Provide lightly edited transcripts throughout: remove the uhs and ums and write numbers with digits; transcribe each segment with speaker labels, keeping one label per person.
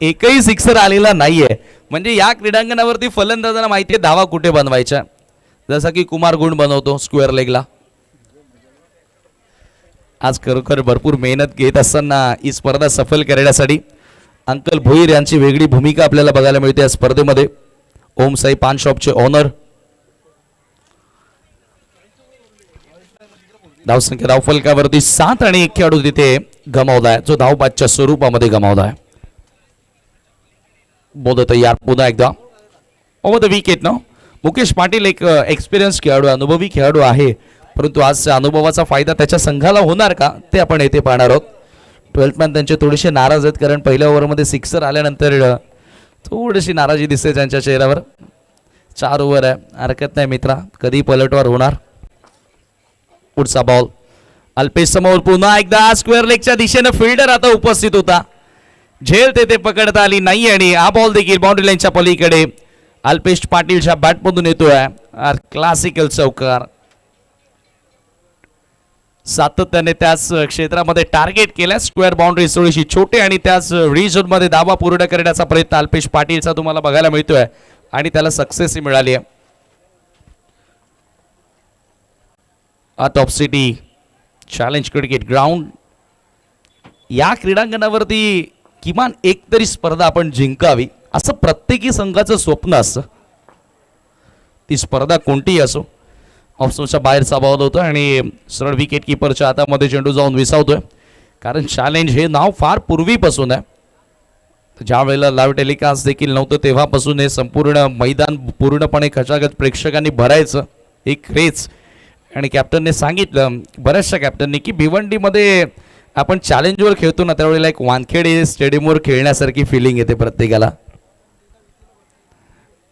Speaker 1: एकही सिक्सर आलेला नाहीये. म्हणजे या क्रीडांगणावरती फलंदाजांना माहिती आहे धावा कुठे बनवायच्या. जसा की कुमार गुण बनवतो स्क्वेअर लेगला. आज खरोखर भरपूर मेहनत घेत असताना ही स्पर्धा सफल करण्यासाठी अंकल भोईर यांची वेगळी भूमिका आपल्याला बघायला मिळते या स्पर्धेमध्ये. ओम साई पान शॉपचे ओनर. धावसंख्या धावफलकावरती 7 आणि 1 खेळाडू तिथे गमावलाय जो धावबादच्या स्वरूपामध्ये गमावलाय. बोध तयार पुन्हा एकदा ओव्हर द विकेट ना. मुकेश पाटील एक एक्सपिरियन्स खेळाडू अनुभवी खेळाडू आहे परंतु आज अनुभवाचा फायदा त्याच्या संघाला होणार का ते आपण येथे पाहणार आहोत. 12th मॅन त्यांचे थोडेसे नाराज आहेत कारण पहिल्या ओव्हरमध्ये सिक्सर आल्यानंतर थोडीशी नाराजी दिसते त्यांच्या चेहऱ्यावर. 4 ओव्हर आहे हरकत नाही मित्रा कधी पलटवार होणार. पुढचा बॉल अल्पेश समोर पुन्हा एकदा स्क्वेअर लेगच्या दिशेने फिल्डर आता उपस्थित होता. झेल तेथे पकडता आली नाही आणि हा बॉल देखील बाउंड्री लाईनच्या पलीकडे अल्पेश पाटीलच्या बॅटमधून येतोय. क्लासिकल चौकार. सातत्याने त्याच क्षेत्रामध्ये टार्गेट केल्या. स्क्वेअर बाउंड्री थोडीशी छोटी आणि त्याच रिझोन मध्ये धावा पूर्ण करण्याचा प्रयत्न अल्पेश पाटीलचा तुम्हाला बघायला मिळतोय आणि त्याला सक्सेस मिळाली आहे. Top city challenge cricket ground या क्रीडांगणावरती किमान एक तरी स्पर्धा आपण जिंकावी असं प्रत्येकी संघाचं स्वप्न असतं. ती स्पर्धा कोणतीही असो. ऑफस्टोनच्या बाहेरचा बॉल होतो आणि सरळ विकेट किपरच्या हातामध्ये चेंडू जाऊन विसावतोय कारण चॅलेंज हे नाव फार पूर्वीपासून आहे. ज्या वेळेला लाईव्ह टेलिकास्ट देखील नव्हतं तेव्हापासून हे संपूर्ण मैदान पूर्णपणे खचाखच प्रेक्षकांनी भरायचं एक क्रेज. आणि कॅप्टनने सांगितलं बऱ्याचशा कॅप्टननी की भिवंडीमध्ये आपण चॅलेंजवर खेळतो ना त्यावेळेला एक वानखेडे स्टेडियमवर खेळण्यासारखी फिलिंग येते प्रत्येकाला.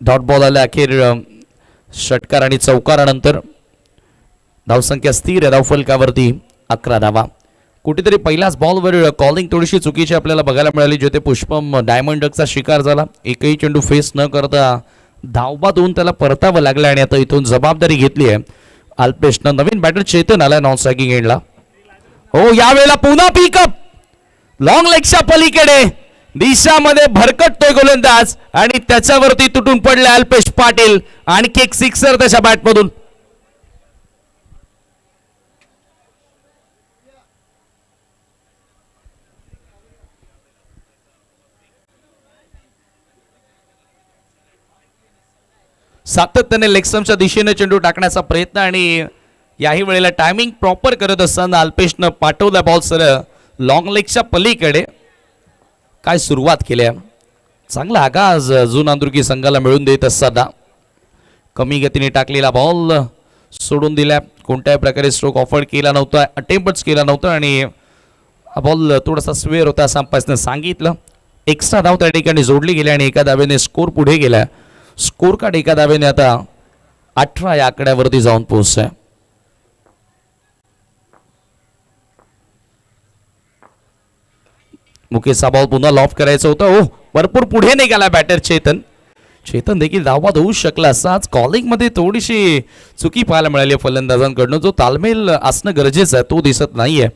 Speaker 1: डॉट बॉल आला अखेर षटकार आणि चौकारानंतर धावसंख्या स्थिर आहे धावफलकावरती 11 धावा. कुठेतरी पहिल्याच बॉलवर कॉलिंग थोडीशी चुकीची आपल्याला बघायला मिळाली जेथे पुष्पम डायमंड डकचा शिकार झाला. एकही चेंडू फेस न करता धावबा देऊन त्याला परतावं लागलं आणि आता इथून जबाबदारी घेतली आहे अल्पेशनं. नवीन बॅटर चेतन आलाय नॉन स्ट्रायकिंग एंडला. हो यावेळेला पुन्हा पिकअप लॉंग लेगच्या पलीकडे दिशामध्ये भरकटतोय गोलंदाज आणि त्याच्यावरती तुटून पडले अल्पेश पाटील. आणखी एक सिक्सर त्याच्या बॅटमधून. सातत्याने लेगस्टम्पच्या दिशेने चेंडू टाकण्याचा प्रयत्न आणि याही वेळेला टायमिंग प्रॉपर करत असताना अल्पेशनं पाठवला बॉल सरळ लॉंग लेगच्या पलीकडे. काय सुरुवात केली आहे. चांगला आगाज जुन आंदुर्की संघाला मिळून देत असताना कमी गतीने टाकलेला बॉल सोडून दिला. कोणत्याही प्रकारे स्ट्रोक ऑफर केला नव्हता अटेम्प्टच केला नव्हता आणि हा बॉल थोडासा स्वेअर होता असं अंपायरने सांगितलं. एक्स्ट्रा धाव त्या ठिकाणी जोडली गेली आणि एका धावेने स्कोर पुढे गेला. स्कोर कार्ड एका धावेने आता 18 या आकड्यावरती जाऊन पोहोचतोय. मुकेशचा बॉल पुन्हा लॉफ करायचा होता. ओ भरपूर पुढे निघाला बॅटर चेतन. चेतन देखील धावबाद होऊ शकला असता. आज कॉलिंग मध्ये थोडीशी चुकी पाहायला मिळाली फलंदाजांकडून. जो तालमेल असणं गरजेचं आहे तो दिसत नाहीये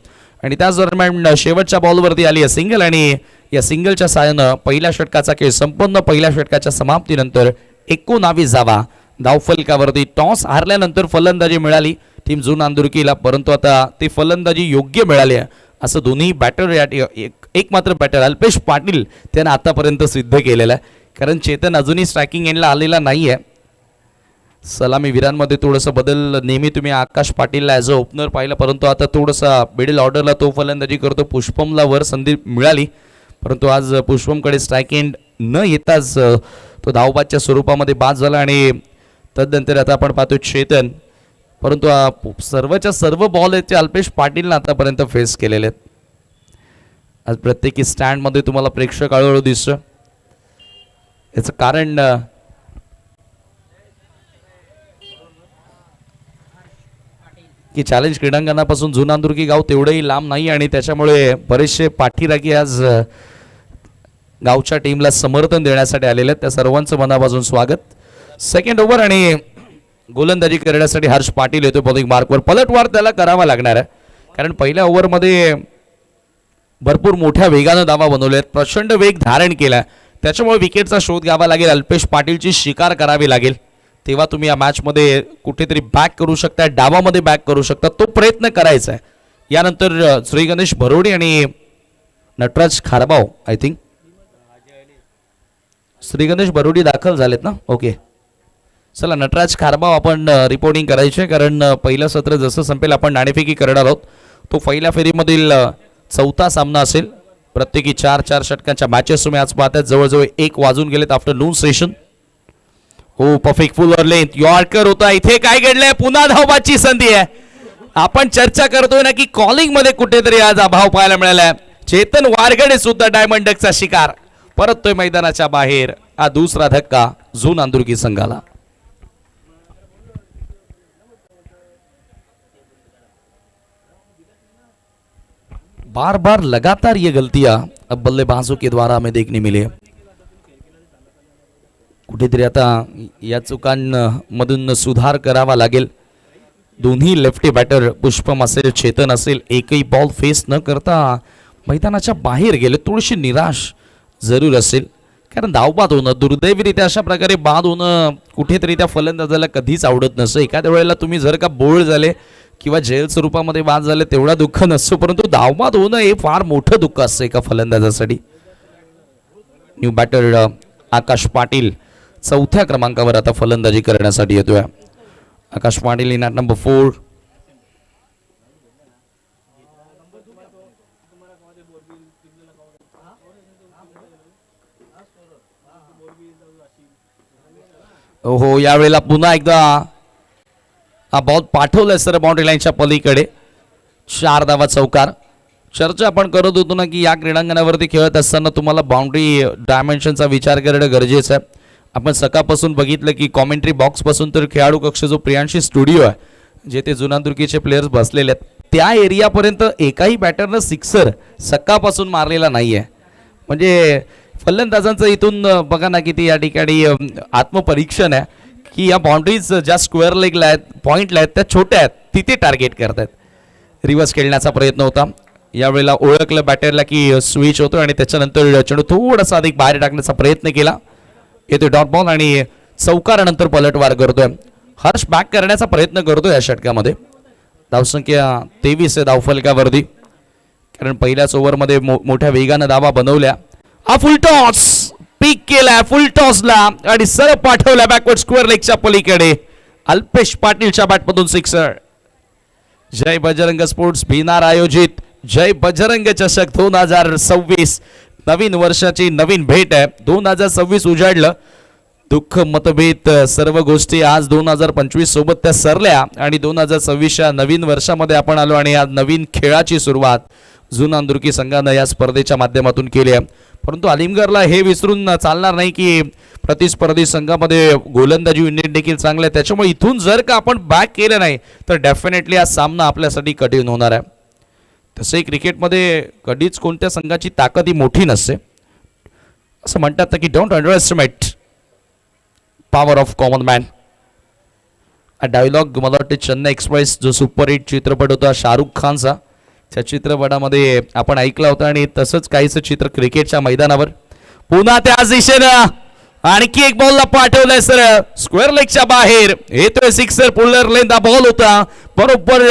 Speaker 1: आणि त्याच दरम्यान शेवटच्या बॉलवरती आली आहे सिंगल आणि या सिंगलच्या साहाय्यानं पहिल्या षटकाचा खेळ संपन्न. पहिल्या षटकाच्या समाप्तीनंतर 19 धावा धावफलकावरती. टॉस हारल्यानंतर फलंदाजी मिळाली टीम जुन आंदुर्कीला परंतु आता ती फलंदाजी योग्य मिळाली आहे असं दोन्ही बॅटर एक मात्र बॅटर अल्पेश पाटील त्यानं आतापर्यंत सिद्ध केलेलं आहे. कारण चेतन अजूनही स्ट्रायकिंग एंडला आलेला नाही आहे. सलामी वीरांमध्ये थोडंसं बदल. नेहमी तुम्ही आकाश पाटीलला ॲज अ ओपनर पाहिलं परंतु आता थोडंसं मिडल ऑर्डरला तो फलंदाजी करतो. पुष्पमला वर संधी मिळाली परंतु आज पुष्पमकडे स्ट्रायक एंड न येताच तो धावबादच्या स्वरूपामध्ये बाद झाला आणि तदनंतर आता आपण पाहतो चेतन. परंतु सर्वच्या सर्व बॉल आहेत ते अल्पेश पाटीलनं आतापर्यंत फेस केलेले आहेत. आज प्रत्येकी स्टँडमध्ये तुम्हाला प्रेक्षक हळूहळू दिसतं. याचं कारण की चॅलेंज क्रीडांगणापासून जुन आंदुर्की गाव तेवढंही लांब नाही आणि त्याच्यामुळे बरेचसे पाठीराखी आज गावच्या टीमला समर्थन देण्यासाठी आलेले आहेत. त्या सर्वांचं मनापासून स्वागत. सेकंड ओव्हर आणि गोलंदाजी करण्यासाठी हर्ष पाटील येतो बॉलिंग मार्कवर. पलटवार त्याला करावा लागणार आहे कारण पहिल्या ओव्हरमध्ये भरपूर मोठ्या वेगानं धावा बनवल्यात, प्रचंड वेग धारण केलाय, त्याच्यामुळे विकेटचा शोध घ्यावा लागेल, अल्पेश पाटीलची शिकार करावी लागेल, तेव्हा तुम्ही या मॅचमध्ये कुठेतरी बॅक करू शकता, डावामध्ये बॅक करू शकता, तो प्रयत्न करायचा आहे. यानंतर श्री गणेश भरोडी आणि नटराज खारबाव, आय थिंक श्री गणेश भरोडी दाखल झालेत ना. ओके, चला नटराज खारबाव आपण रिपोर्टिंग करायचे, कारण पहिलं सत्र जसं संपेल आपण नाणेफेकी करणार आहोत. तो पहिल्या फेरीमधील चौथा सामना असेल. प्रत्येकी 4-4 षटकांच्या मॅचेस तुम्ही आज पाहताय. जवळजवळ 1 वाजून गेलेत आफ्टरनून सेशन. हो, परफेक्ट फुल लेंथ यॉर्कर होता. इथे काय घडलंय, पुन्हा धावबाची संधी आहे. आपण चर्चा करतोय ना की कॉलिंग मध्ये कुठेतरी आज अभाव पाहायला मिळालाय. चेतन वारगडे सुद्धा डायमंड डकचा शिकार, परततोय मैदानाच्या बाहेर. हा दुसरा धक्का झून अंदुर्गी संघाला. बार बार लगातार ये गलतियां अब बल्लेबाजों के द्वारा हमें देखने मिली. कुठेतरी आता या चुकांमधून सुधार करावा लागेल. दोन्ही लेफ्टी बॅटर पुष्पम असेल चेतन असेल एकही बॉल फेस न करता मैदानाच्या बाहेर गेले. थोडीशी निराश जरूर असेल, कारण धावबाद होणं दुर्दैवीरित्या अशा प्रकारे बाद होणं कुठेतरी त्या फलंदाजाला कधीच आवडत नसतं. एखाद्या वेळेला तुम्ही जर का बोल्ड झाले किंवा जेल स्वरूपामध्ये बाद झाले तेवढा दुःख नसतो, परंतु धावबाद होणं हे फार मोठं दुःख असतं एका फलंदाजासाठी. न्यू बॅटर आकाश पाटील चौथ्या क्रमांकावर आता फलंदाजी करण्यासाठी येतोय. आकाश पाटील इन ॲट नंबर 4. हो, यावेळेला पुन्हा एकदा हा बॉल पाठवलाय सर बाउंड्री लाईनच्या पलीकडे. 4 धावा चौकार. चर्चा आपण करत होतो ना की या क्रीडांगणावरती खेळत असताना तुम्हाला बाउंड्री डायमेन्शनचा विचार करणं गरजेचं आहे. आपण सकाळपासून बघितलं की कॉमेंट्री बॉक्सपासून तर खेळाडू कक्ष जो प्रियांशी स्टुडिओ आहे जे ते जुनांदुर्गीचे प्लेयर्स बसलेले आहेत त्या एरियापर्यंत एकाही बॅटरनं सिक्सर सकाळपासून मारलेला नाही आहे. म्हणजे फलंदाजांचं इथून बघा ना किती या ठिकाणी आत्मपरीक्षण आहे की या बाउंड्रीज ज्या स्क्वेअर लेगला आहेत पॉईंटला आहेत त्या छोट्या आहेत तिथे टार्गेट करतात. रिव्हर्स खेळण्याचा प्रयत्न होता. यावेळेला ओळखलं बॅटरला की स्विच होतो आणि त्याच्यानंतर चेंडू थोडासा अधिक बाहेर टाकण्याचा प्रयत्न केला. येतो डॉट बॉल आणि चौकारानंतर पलटवार करतोय. हर्ष बॅक करण्याचा प्रयत्न करतोय या षटकामध्ये. धावसंख्या 23 आहे धावफलकावरती, कारण पहिल्याच ओव्हरमध्ये मोठ्या वेगानं धावा बनवल्या. हा फुल टॉस पिक केलाय फुल टॉसला आणि सरळ पाठवला बॅकवर्ड स्क्वेअर लेगच्या पलीकडे. अल्पेश पाटीलच्या बॅटमधून सिक्सर. जय बजरंग स्पोर्ट्स भिनार आयोजित जय बजरंग चषक 2026 नवीन वर्षाची नवीन भेट आहे. 2026 उजाडलं, दुःख मतभेद सर्व गोष्टी आज 2025 सोबत त्या सरल्या आणि 2026च्या नवीन वर्षामध्ये आपण आलो आणि आज नवीन खेळाची सुरुवात जुनांदुर्गी संघानं या स्पर्धेच्या माध्यमातून केली आहे. परंतु अलिमगरला हे विसरून चालणार नाही की प्रतिस्पर्धी संघामध्ये गोलंदाजी युनिट देखील चांगलं आहे. त्याच्यामुळे इथून जर का आपण बॅक केलं नाही तर डेफिनेटली हा सामना आपल्यासाठी कठीण होणार आहे. तसे क्रिकेटमध्ये कधीच कोणत्या संघाची ताकद ही मोठी नसते. असं म्हणतात ना की don't underestimate power of common man. हा डायलॉग मला वाटते चेन्नई एक्सप्रेस जो सुपरहिट चित्रपट होता शाहरुख खानचा त्या चित्रपटामध्ये आपण ऐकला होता आणि तसंच काहीच चित्र क्रिकेटच्या मैदानावर. पुन्हा त्याच दिशेनं आणखी एक बॉलला पाठवलंय सर स्क्वेअर लेगच्या बाहेर. येतोय सिक्सर. पुलर लेंदा बॉल होता बरोबर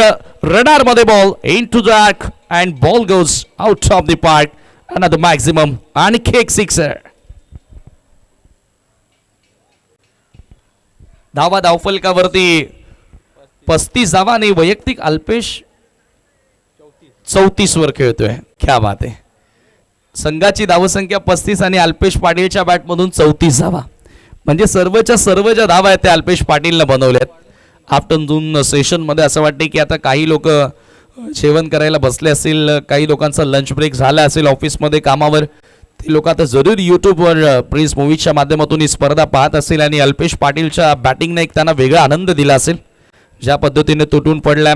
Speaker 1: रडार मध्ये ball into jack and ball goes out of the park. Another maximum आणखी एक सिक्सर. धावा धावफलकावरती 35 धावा आणि वैयक्तिक अल्पेश 34 वर खेळतोय. क्या बात आहे. संघाची धावसंख्या 35 आणि अल्पेश पाटीलच्या बॅटमधून 34 धावा. म्हणजे सर्वच्या सर्व ज्या धावा आहेत त्या अल्पेश पाटीलनं बनवल्यात. आफ्टरनून सेशनमध्ये असं वाटते की आता काही लोक जेवण करायला बसले असतील, काही लोकांचा लंच ब्रेक झाला असेल ऑफिसमध्ये कामावर, ते लोक आता जरूर यूट्यूबवर प्रिन्स मूवीजच्या माध्यमातून ही स्पर्धा पाहत असतील आणि अल्पेश पाटीलच्या बॅटिंगने एक त्यांना वेगळा आनंद दिला असेल. ज्या पद्धतीने तुटून पडला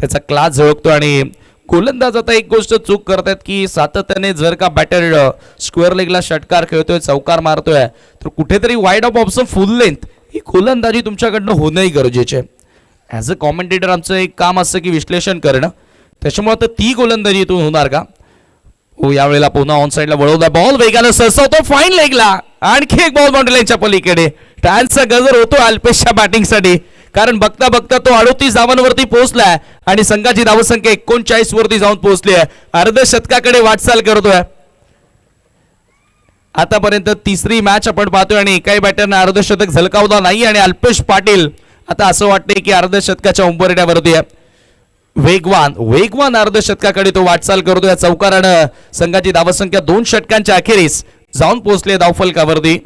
Speaker 1: त्याचा क्लास झळकतो आणि गोलंदाज आता एक गोष्ट चूक करतात की सातत्याने जर का बॅटर स्क्वेअर लेगला षटकार खेळतोय चौकार मारतोय तर कुठेतरी wide off option full length ही गोलंदाजी तुमच्याकडनं होणंही गरजेचे आहे. ॲज अ कॉमेंटेटर आमचं एक काम असतं की विश्लेषण करणं. त्याच्यामुळे आता ती गोलंदाजी इथून होणार का. हो यावेळेला पुन्हा ऑन साइडला वळवला बॉल वेगानं सरसावतो फाईन लेगला आणखी एक बॉल बाउंड्री लाईनच्या पलीकडे टाळ्यांचा गजर होतो अल्पेशच्या बॅटिंगसाठी कारण बघता बघता तो 38 धावांवरती पोहोचलाय आणि संघाची धावसंख्या 39 वरती जाऊन पोहोचली आहे अर्धशतकाकडे वाटचाल करतोय आतापर्यंत तिसरी मॅच आपण पाहतोय आणि एकाही बॅटरने अर्धशतक झलकावला नाही आणि अल्पेश पाटील आता असं वाटतंय की अर्धशतकाच्या उंबरठ्यावरती आहे वेगवान अर्धशतकाकडे तो वाटचाल करतो या चौकारानं संघाची धावसंख्या 2 षटकांच्या अखेरीस जाऊन पोहोचली धावफलकावरती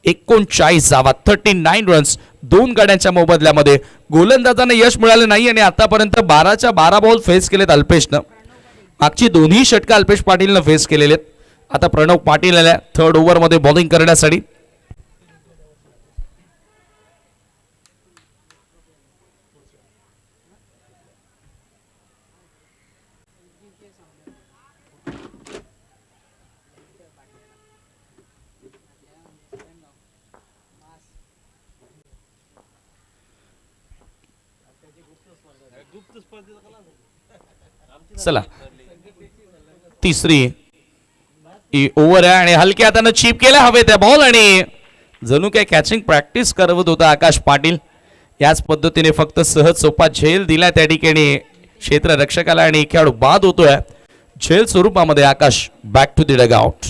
Speaker 1: 39 धावा 39 रन्स 2 गड्यांच्या मोबदल्यामध्ये गोलंदाजांना यश मिळालं नाही आणि आतापर्यंत 12च्या 12 बॉल फेस केलेत अल्पेशनं मागची दोन्ही षटकं अल्पेश पाटीलनं फेस केलेले आहेत आता प्रणव पाटील आल्या थर्ड ओव्हरमध्ये बॉलिंग करण्यासाठी चला तिसरी ओव्हर आहे आणि हलक्या हातानं चीप केला हवे त्या बॉल आणि जणू काय कॅचिंग प्रॅक्टिस करवत होता आकाश पाटील याच पद्धतीने फक्त सहज सोपा झेल दिला त्या ठिकाणी क्षेत्ररक्षकाला आणि खेळाडू बाद होतोय झेल स्वरूपामध्ये Akash back to the dugout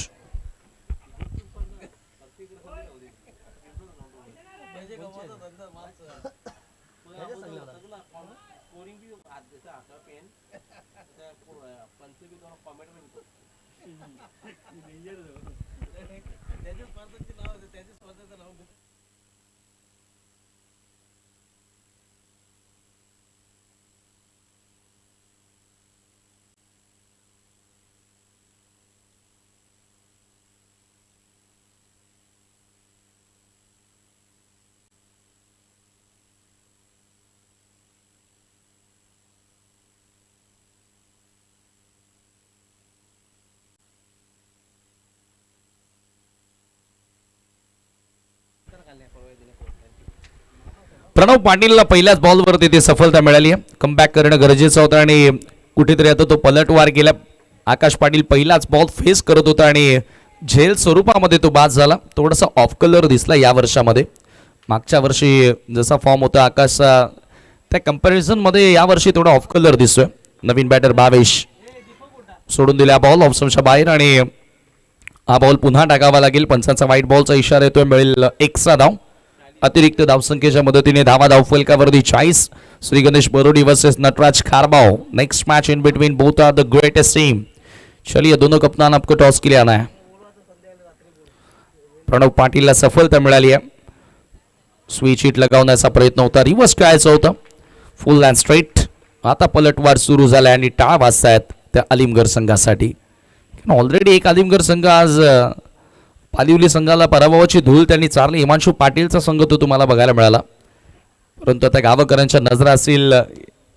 Speaker 1: Pranav पाटीलला पहिल्याच बॉलवर तिथे सफलता मिळाली आहे कमबॅक करणं गरजेचं होतं आणि कुठेतरी आता तो पलटवार गेला आकाश पाटील पहिलाच बॉल फेस करत होता आणि झेल स्वरूपामध्ये तो बाद झाला थोडासा ऑफ कलर दिसला या वर्षामध्ये मागच्या वर्षी जसा फॉर्म होता आकाशचा त्या कंपॅरिझनमध्ये यावर्षी थोडा ऑफ कलर दिसतोय नवीन बॅटर भावेश सोडून दिला बॉल ऑप्शनच्या बाहेर आणि हा बॉल पुन्हा टाकावा लागेल पंचांचा व्हाईट बॉलचा इशारा येतोय मिळेल एक्स्ट्रा धाव अतिरिक्त धावसंख्येच्या मदतीने धावा फलकावरती 40 Shri Ganesh Barodi versus Nataraj Kharbav next match in between both are the greatest team चलिए दोनों कप्तान आपको टॉस के लिए आना है प्रणव पाटीलला सफलता मिळाली आहे स्विच हिट लगावण्याचा प्रयत्न होता रिव्हर्स करायचा होता फुल अँड स्ट्रेट आता पलटवार सुरू झाला आणि टाळ वाजतायत त्या अलीमगड संघासाठी ऑलरेडी एक अलीमगड संघ आज पालिवली संघाला पराभवाची धूळ त्यांनी चारली हिमांशु पाटीलचा संघ तो तुम्हाला बघायला मिळाला परंतु आता गावकरांच्या नजरा असतील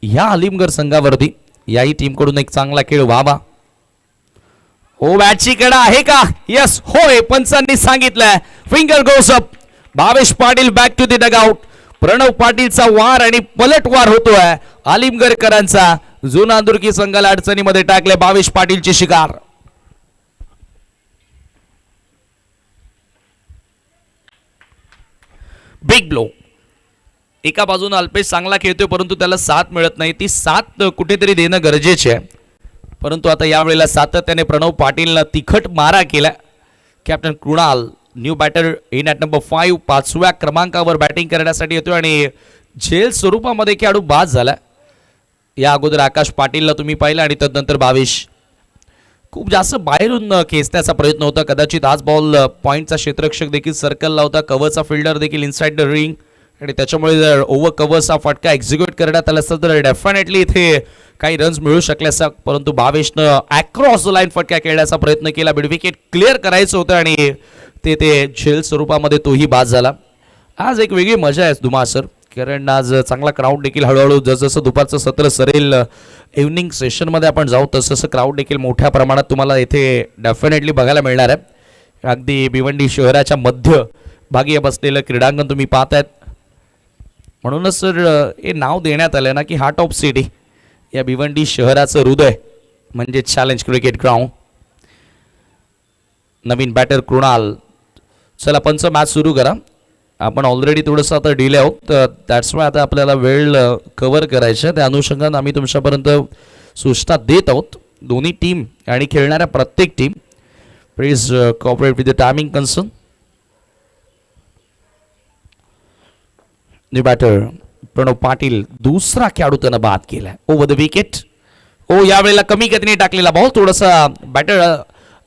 Speaker 1: ह्या अलीमगड संघावरती याही टीमकडून एक चांगला खेळ व्हावा हो बॅटची कडा आहे का यस होय पंचांनी सांगितलंय finger goes up Bhavesh Patil back to the dugout Pranav पाटीलचा वार आणि पलटवार होतोय अलीमगडकरांचा जुना दुर्गी संघाला अडचणीमध्ये टाकले भावेश पाटीलची शिकार बिग ब्लो एका बाजूने अल्पेश चांगला खेळतोय परंतु त्याला साथ मिळत नाही ती साथ कुठेतरी देणं गरजेचे आहे परंतु आता यावेळेला सातत्याने प्रणव पाटीलनं तिखट मारा केला captain Krunal new batter in at number 5 5व्या क्रमांकावर बॅटिंग करण्यासाठी येतोय आणि झेल स्वरूपामध्ये खेळाडू बाद झाला या अगोदर आकाश पाटीलला तुम्ही पाहिलं आणि तदनंतर भावेश खूप जास्त बाहेरून खेचण्याचा प्रयत्न होता कदाचित आज बॉल पॉईंटचा क्षेत्ररक्षक देखील सर्कलला होता कव्हरचा फिल्डर देखील इनसाइड द रिंग आणि त्याच्यामुळे जर ओव्हर कव्हरचा फटका एक्झिक्यूट करण्यात आला असता तर डेफिनेटली इथे काही रन्स मिळू शकले असता परंतु भावेशनं अक्रॉस द लाईन फटका खेळण्याचा प्रयत्न केला मिड विकेट क्लिअर करायचं होतं आणि ते झेल स्वरूपामध्ये तोही बाद झाला आज एक वेगळी मजा आहे धुमासर कारण आज चांगला क्राऊड देखील हळूहळू जसं दुपारचं सत्र सरेल इव्हनिंग सेशनमध्ये आपण जाऊ तसं क्राऊड देखील मोठ्या प्रमाणात तुम्हाला इथे डेफिनेटली बघायला मिळणार आहे अगदी भिवंडी शहराच्या मध्य भागी बसलेलं क्रीडांगण तुम्ही पाहतायत म्हणूनच सर हे नाव देण्यात आलं ना की हार्ट ऑफ सिटी या भिवंडी शहराचं हृदय म्हणजे चॅलेंज क्रिकेट ग्राउंड नवीन बॅटर कृणाल. चला पंच मॅच सुरू करा. आपण ऑलरेडी थोडंसं आता डिले आहोत, दॅट्स वाय आता आपल्याला वेळ कव्हर करायचा, त्या अनुषंगाने आम्ही तुमच्यापर्यंत सूचना देत आहोत. दोन्ही टीम आणि खेळणाऱ्या प्रत्येक team please cooperate with the timing concern. New batter Pranav Patil, दुसरा खेळाडू त्यानं बाद केलाय ओव्हर द विकेट. यावेळेला कमी गतीने टाकलेला बॉल, थोडासा बॅटर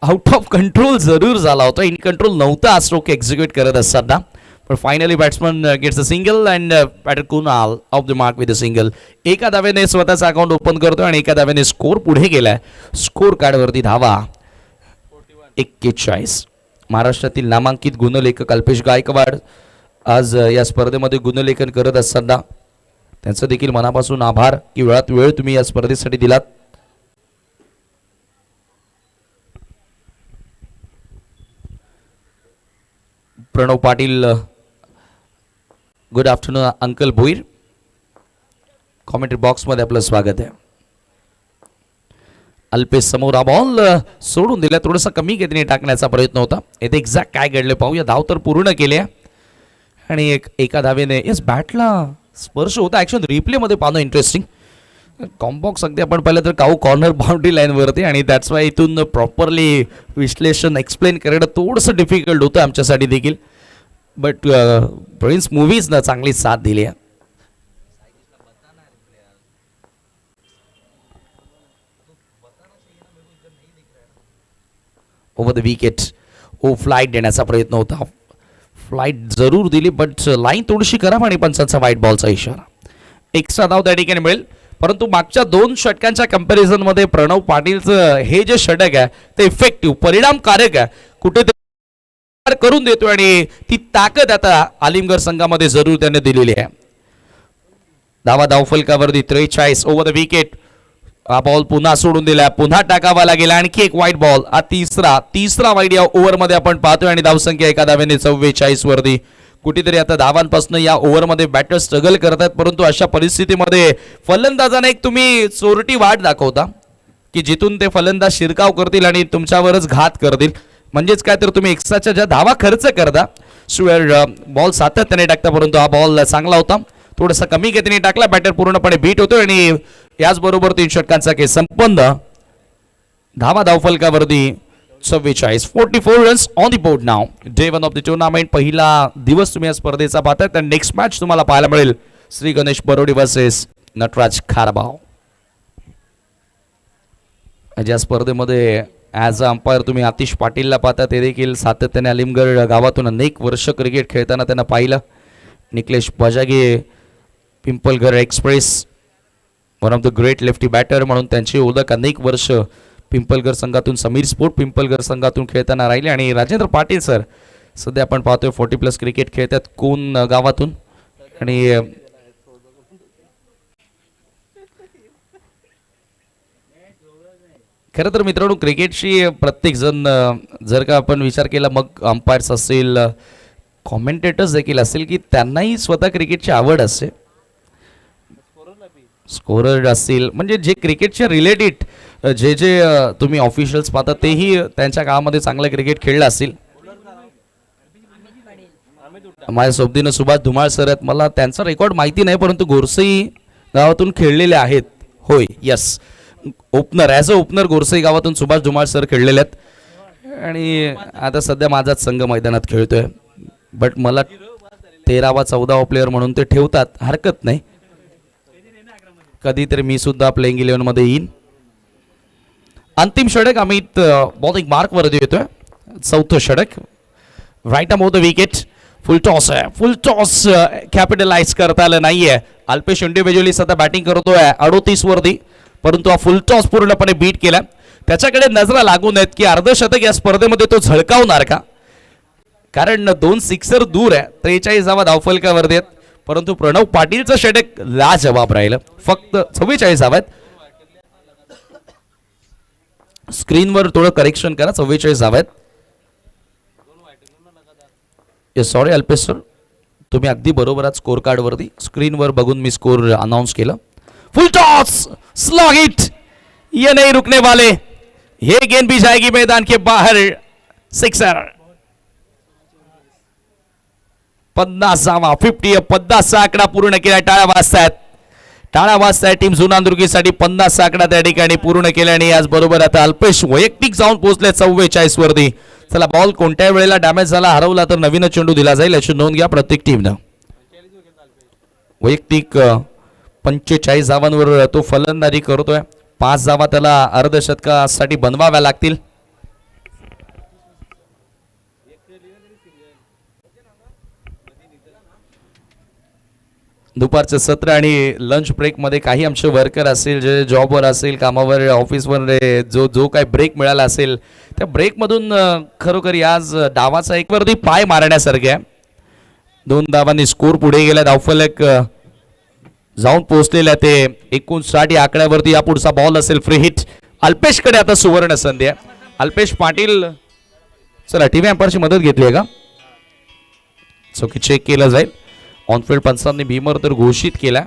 Speaker 1: आउट ऑफ कंट्रोल जरूर झाला होता, इन कंट्रोल नव्हता हा स्ट्रोक एक्झिक्यूट करत असताना. पण finally batsman gets a single and batter Kunal off the mark with a single. एका धावेने स्वतःचा अकाउंट ओपन करतोय आणि एका धावेने स्कोर पुढे गेलाय. स्कोर कार्डवरती धावा 41. महाराष्ट्रातील नामांकित गुणलेखक अल्पेश गायकवाड आज या स्पर्धेमध्ये गुणलेखन करत असताना त्यांचं देखील मनापासून आभार की वेळात वेळ तुम्ही या स्पर्धेसाठी दिलात. Pranav Patil, good afternoon uncle Bhoir, commentary बॉक्समध्ये आपलं स्वागत आहे. अल्पेश समोर हा बॉल सोडून दिला, थोडासा कमी गतीने टाकण्याचा प्रयत्न होता. येथे एक्झॅक्ट काय घडले पाहूया. धाव तर पूर्ण केल्या आणि एका धावेने यस बॅटला स्पर्श होता. ॲक्शन रिप्लेमध्ये पाहणं इंटरेस्टिंग. कॉम्बॉक्स अगदी आपण पाहिलं तर काऊ कॉर्नर बाउंड्री लाईनवरती आणि दॅट्स वाय इथून प्रॉपरली विश्लेषण एक्सप्लेन करणं थोडंसं डिफिकल्ट होतं आमच्यासाठी देखील. बट प्रिन्स मूव्हीजनं चांगली साथ दिली आहे. Over the wicket. फ्लाईट देण्याचा प्रयत्न होता, फ्लाईट जरूर दिली बट लाईन थोडीशी खराब आणि पंचांचा व्हाईट बॉलचा इशारा. एक्स्ट्रा धाव त्या ठिकाणी मिळेल. परंतु मागच्या 2 षटकांच्या कंपॅरिझनमध्ये प्रणव पाटीलचं हे जे षटक आहे ते इफेक्टिव्ह, परिणामकारक आहे, कुठेतरी करून देतो आणि ती ताकद आता आलिमगड संघामध्ये जरूर त्याने दिलेली आहे. धावा धावफलकावरती 43. Over the wicket. हा बॉल पुन्हा सोडून दिला, पुन्हा टाकावा लागेल. आणखी एक व्हाईट बॉल. हा तिसरा व्हाईट या ओव्हरमध्ये आपण पाहतोय आणि धावसंख्या एका धावेने 44 वरती. कुठेतरी आता धावांपासून या ओव्हरमध्ये बॅटर स्ट्रगल करतात, परंतु अशा परिस्थितीमध्ये फलंदाजांना एक तुम्ही चोरटी वाट दाखवता की जिथून ते फलंदाज शिरकाव करतील आणि तुमच्यावरच घात करतील. म्हणजेच काय तर तुम्ही एक्स्ट्राच्या ज्या धावा खर्च करता शिवाय बॉल सातत्याने टाकता, परंतु हा बॉल चांगला होता, थोडासा कमी गतीने टाकला. बॅटर पूर्णपणे बीट होतो आणि याचबरोबर 3 षटकांचा खेळ संपन्न. धावा धावफलकावरती 44. 44 runs on the board now. Day 1 of the tournament. पहिला दिवस तुम्ही या स्पर्धेचा पाहताय. तर नेक्स्ट मॅच तुम्हाला पाहायला मिळेल श्री गणेश बरोडी वर्सेस नटराज खारबाव. ज्या स्पर्धेमध्ये ॲज अ अंपायर तुम्ही आतिश पाटीलला पाहता, ते देखील सातत्याने अलिमगड गावातून अनेक वर्ष क्रिकेट खेळताना त्यांना पाहिलं. Niklesh Bajage, Pimpalghar express, one of the great lefty batter म्हणून त्यांची ओळख अनेक वर्ष पिंपलघर संघातून, समीर स्पोर्ट पिंपलघर संघातून खेळताना राहिले. आणि राजेंद्र पाटील सर सध्या आपण पाहतोय 40+ क्रिकेट खेळतात कोण गावातून. आणि खरं तर मित्रांनो क्रिकेटशी प्रत्येक जण जर का आपण विचार केला, मग अंपायर्स असेल, कॉमेंटेटर्स देखील असेल, की त्यांनाही स्वतः क्रिकेटची आवड असते, स्कोरर असतील, म्हणजे जे क्रिकेटच्या रिलेटेड जे तुम्ही ऑफिशियल्स पाहता तेही त्यांच्या काळामध्ये चांगलं क्रिकेट खेळलं असतील. माझ्या सोबतीनं सुभाष धुमाळ सर आहेत. मला त्यांचा रेकॉर्ड माहिती नाही, परंतु गोरसई गावातून खेळलेले आहेत. होय, yes, opener, as a opener Gorsai गावातून सुभाष धुमाळ सर खेळलेले आहेत. आणि आता सध्या माझाच संघ मैदानात खेळतोय. बट मला 13वा 14वा प्लेअर म्हणून ते ठेवतात, हरकत नाही. कधीतरी मी सुद्धा प्लेइंग 11 मध्ये येईन. अंतिम षटक अमित बॉलिंग मार्क वरती येतोय. 4थं षटक. Right off the wicket. Full toss आहे, फुल टॉस कॅपिटलाइज करता आलं नाहीये. अल्पेश इंडिव्हिज्युअली सध्या बॅटिंग करतोय 38 वरती, परंतु हा फुल टॉस पूर्णपणे बीट केला. त्याच्याकडे नजरा लागून आहेत की अर्धशतक या स्पर्धेमध्ये तो झळकावणार का, कारण 2 सिक्सर दूर आहे. 43वा धावफलकावरती आहेत, परंतु प्रणव पाटीलचं षटक लाजवाब राहिलं. फक्त 44 धावा आहेत. स्क्रीनवर थोडं करेक्शन करा, 44 धावा आहेत. सॉरी अल्पेश सर, तुम्ही अगदी बरोबर आहात. स्कोर कार्ड वरती स्क्रीनवर बघून मी स्कोर अनाउन्स केलं. फुल टॉस, स्लॉग इट, ये नहीं रुकने वाले, ये गेंद भी जाएगी मैदान के बाहर. सिक्सर. 50वा 50 आकडा पूर्ण केला. टाळ्या वाजतायत. टाळा वाजताय टीम जुनांदुर्गीसाठी. 50 आकडा त्या ठिकाणी पूर्ण केल्याने याचबरोबर आता अल्पेश वैयक्तिक जाऊन पोहोचले 44 वरती. चला बॉल कोणत्या वेळेला डॅमेज झाला हरवला तर नवीन चेंडू दिला जाईल याची नोंद घ्या प्रत्येक टीमनं. वैयक्तिक 45 धावांवर तो फलंदाजी करतोय. 5 धावा त्याला अर्धशतकासाठी बनवाव्या लागतील. दुपारचं सत्र आणि लंच ब्रेकमध्ये काही आमचे वर्कर असेल जे जॉबवर असेल कामावर ऑफिसवर जो काय ब्रेक मिळाला असेल त्या ब्रेकमधून खरोखर आज डावाचा एक वरती पाय मारण्यासारखे आहे. 2 धावांनी स्कोर पुढे गेला. धावफलक जाऊन पोहोचलेला ते 59 या आकड्यावरती. या पुढचा बॉल असेल फ्री हिट. अल्पेशकडे आता सुवर्ण संधी आहे. अल्पेश पाटील चला टीव्ही एम्पायरची मदत घेतली आहे का चौकी चेक केलं जाईल. ऑनफिल्ड पंचांनी भीमर तर घोषित केला.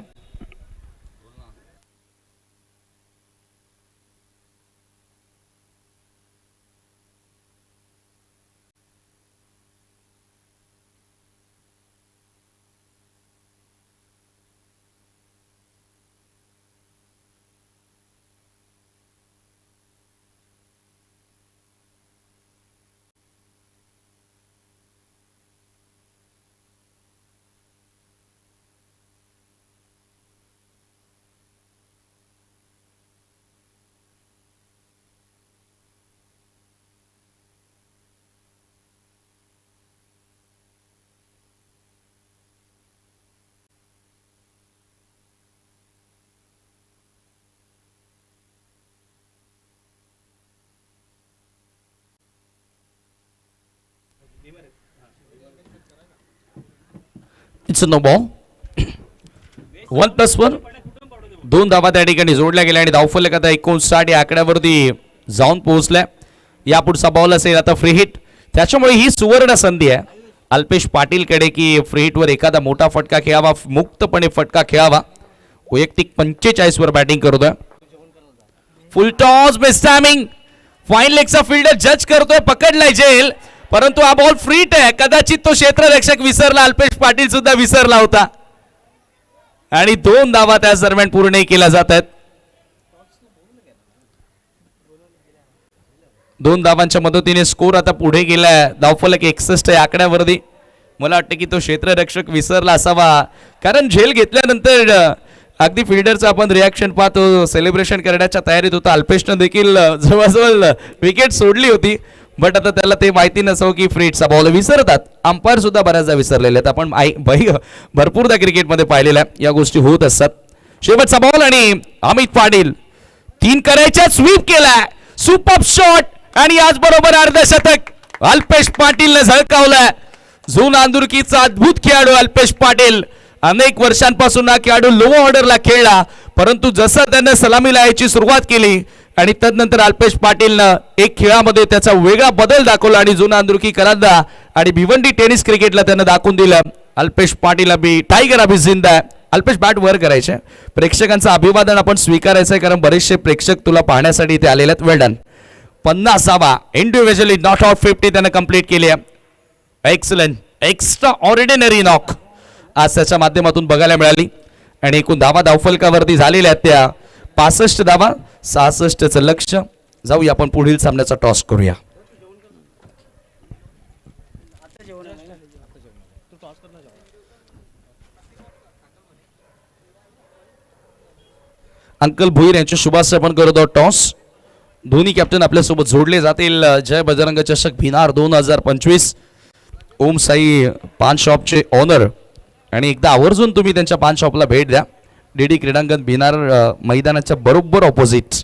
Speaker 1: It's no ball. 1+1. 2 धावा त्या ठिकाणी जोडल्या गेल्या आणि धावफलक आता 59 या आकड्यावरती जाऊन पोहोचल्या. या पुढचा बॉल असेल आता फ्री हिट. त्याच्यामुळे ही सुवर्ण संधी आहे अल्पेश पाटीलकडे की फ्री हिटवर एखादा मोठा फटका खेळावा. मुक्तपणे फटका खेळावा. वैयक्तिक 45 वर बॅटिंग करतोय. Full toss best timing. Fine लेगचा फिल्डर जज करतोय. पकडलाय जेल परंतु हा बॉल फ्रीट आहे. कदाचित तो क्षेत्ररक्षक विसरला. अल्पेश पाटील सुद्धा विसरला होता आणि 2 धावा त्या दरम्यान पूर्ण केल्या जात आहेत. 2 धावांच्या मदतीने स्कोर आता पुढे गेलाय. धावफलक 61 या आकड्यावरती. मला वाटतं की तो क्षेत्ररक्षक विसरला असावा कारण झेल घेतल्यानंतर अगदी फिल्डरचं आपण रिॲक्शन पाहतो. सेलिब्रेशन करण्याच्या तयारीत होता. अल्पेशनं देखील जवळजवळ विकेट सोडली होती बट आता त्याला ते माहिती नसावं की फ्रीटचा बॉल विसरतात. अंपायर सुद्धा बऱ्याचदा विसरलेले आहेत. आपण भरपूरदा क्रिकेटमध्ये पाहिलेल्या या गोष्टी होत असतात. शेवटचा बॉल आणि अमित पाटील 3 करायच्या स्वीप केलाय. सुपर शॉट आणि याचबरोबर अर्धशतक अल्पेश पाटीलने झळकावलाय. जुनांदुर्गीचा अद्भुत खेळाडू अल्पेश पाटील. अनेक वर्षांपासून हा खेळाडू लो ऑर्डरला खेळला परंतु जसं त्याने सलामी लावायची सुरुवात केली आणि तदनंतर अल्पेश पाटीलनं एक खेळामध्ये त्याचा वेगळा बदल दाखवला आणि जुनांदुर्गीकरांना आणि भिवंडी टेनिस क्रिकेटला त्यानं दाखवून दिलं. अल्पेश पाटील अभि टायगर अभि जिंदा आहे. अल्पेश बॅट वर करायचे. प्रेक्षकांचं अभिवादन आपण स्वीकारायचं आहे कारण बरेचसे प्रेक्षक तुला पाहण्यासाठी इथे आलेले आहेत. वेल डन. 50वा इंडिव्हिज्युअली नॉट आउट 50 त्यानं कंप्लीट केली आहे. एक्सलंट. एक्स्ट्रा ऑर्डिनरी नॉक आज त्याच्या माध्यमातून बघायला मिळाली आणि एकूण धावा धावफलकावरती झालेल्या आहेत त्या 65 धावा. 66चं लक्ष. जाऊया आपण पुढील सामन्याचा टॉस करूया. अंकल भुईर यांच्या शुभाशय आपण करत आहोत टॉस. दोन्ही कॅप्टन आपल्यासोबत जोडले जातील. जय बजरंग चषक भिनार 2025 ओम साई पान शॉपचे ओनर आणि एकदा आवर्जून तुम्ही त्यांच्या पान शॉपला भेट द्या. डीडी क्रीडांगण भिनार मैदानाच्या बरोबर ऑपोजिट.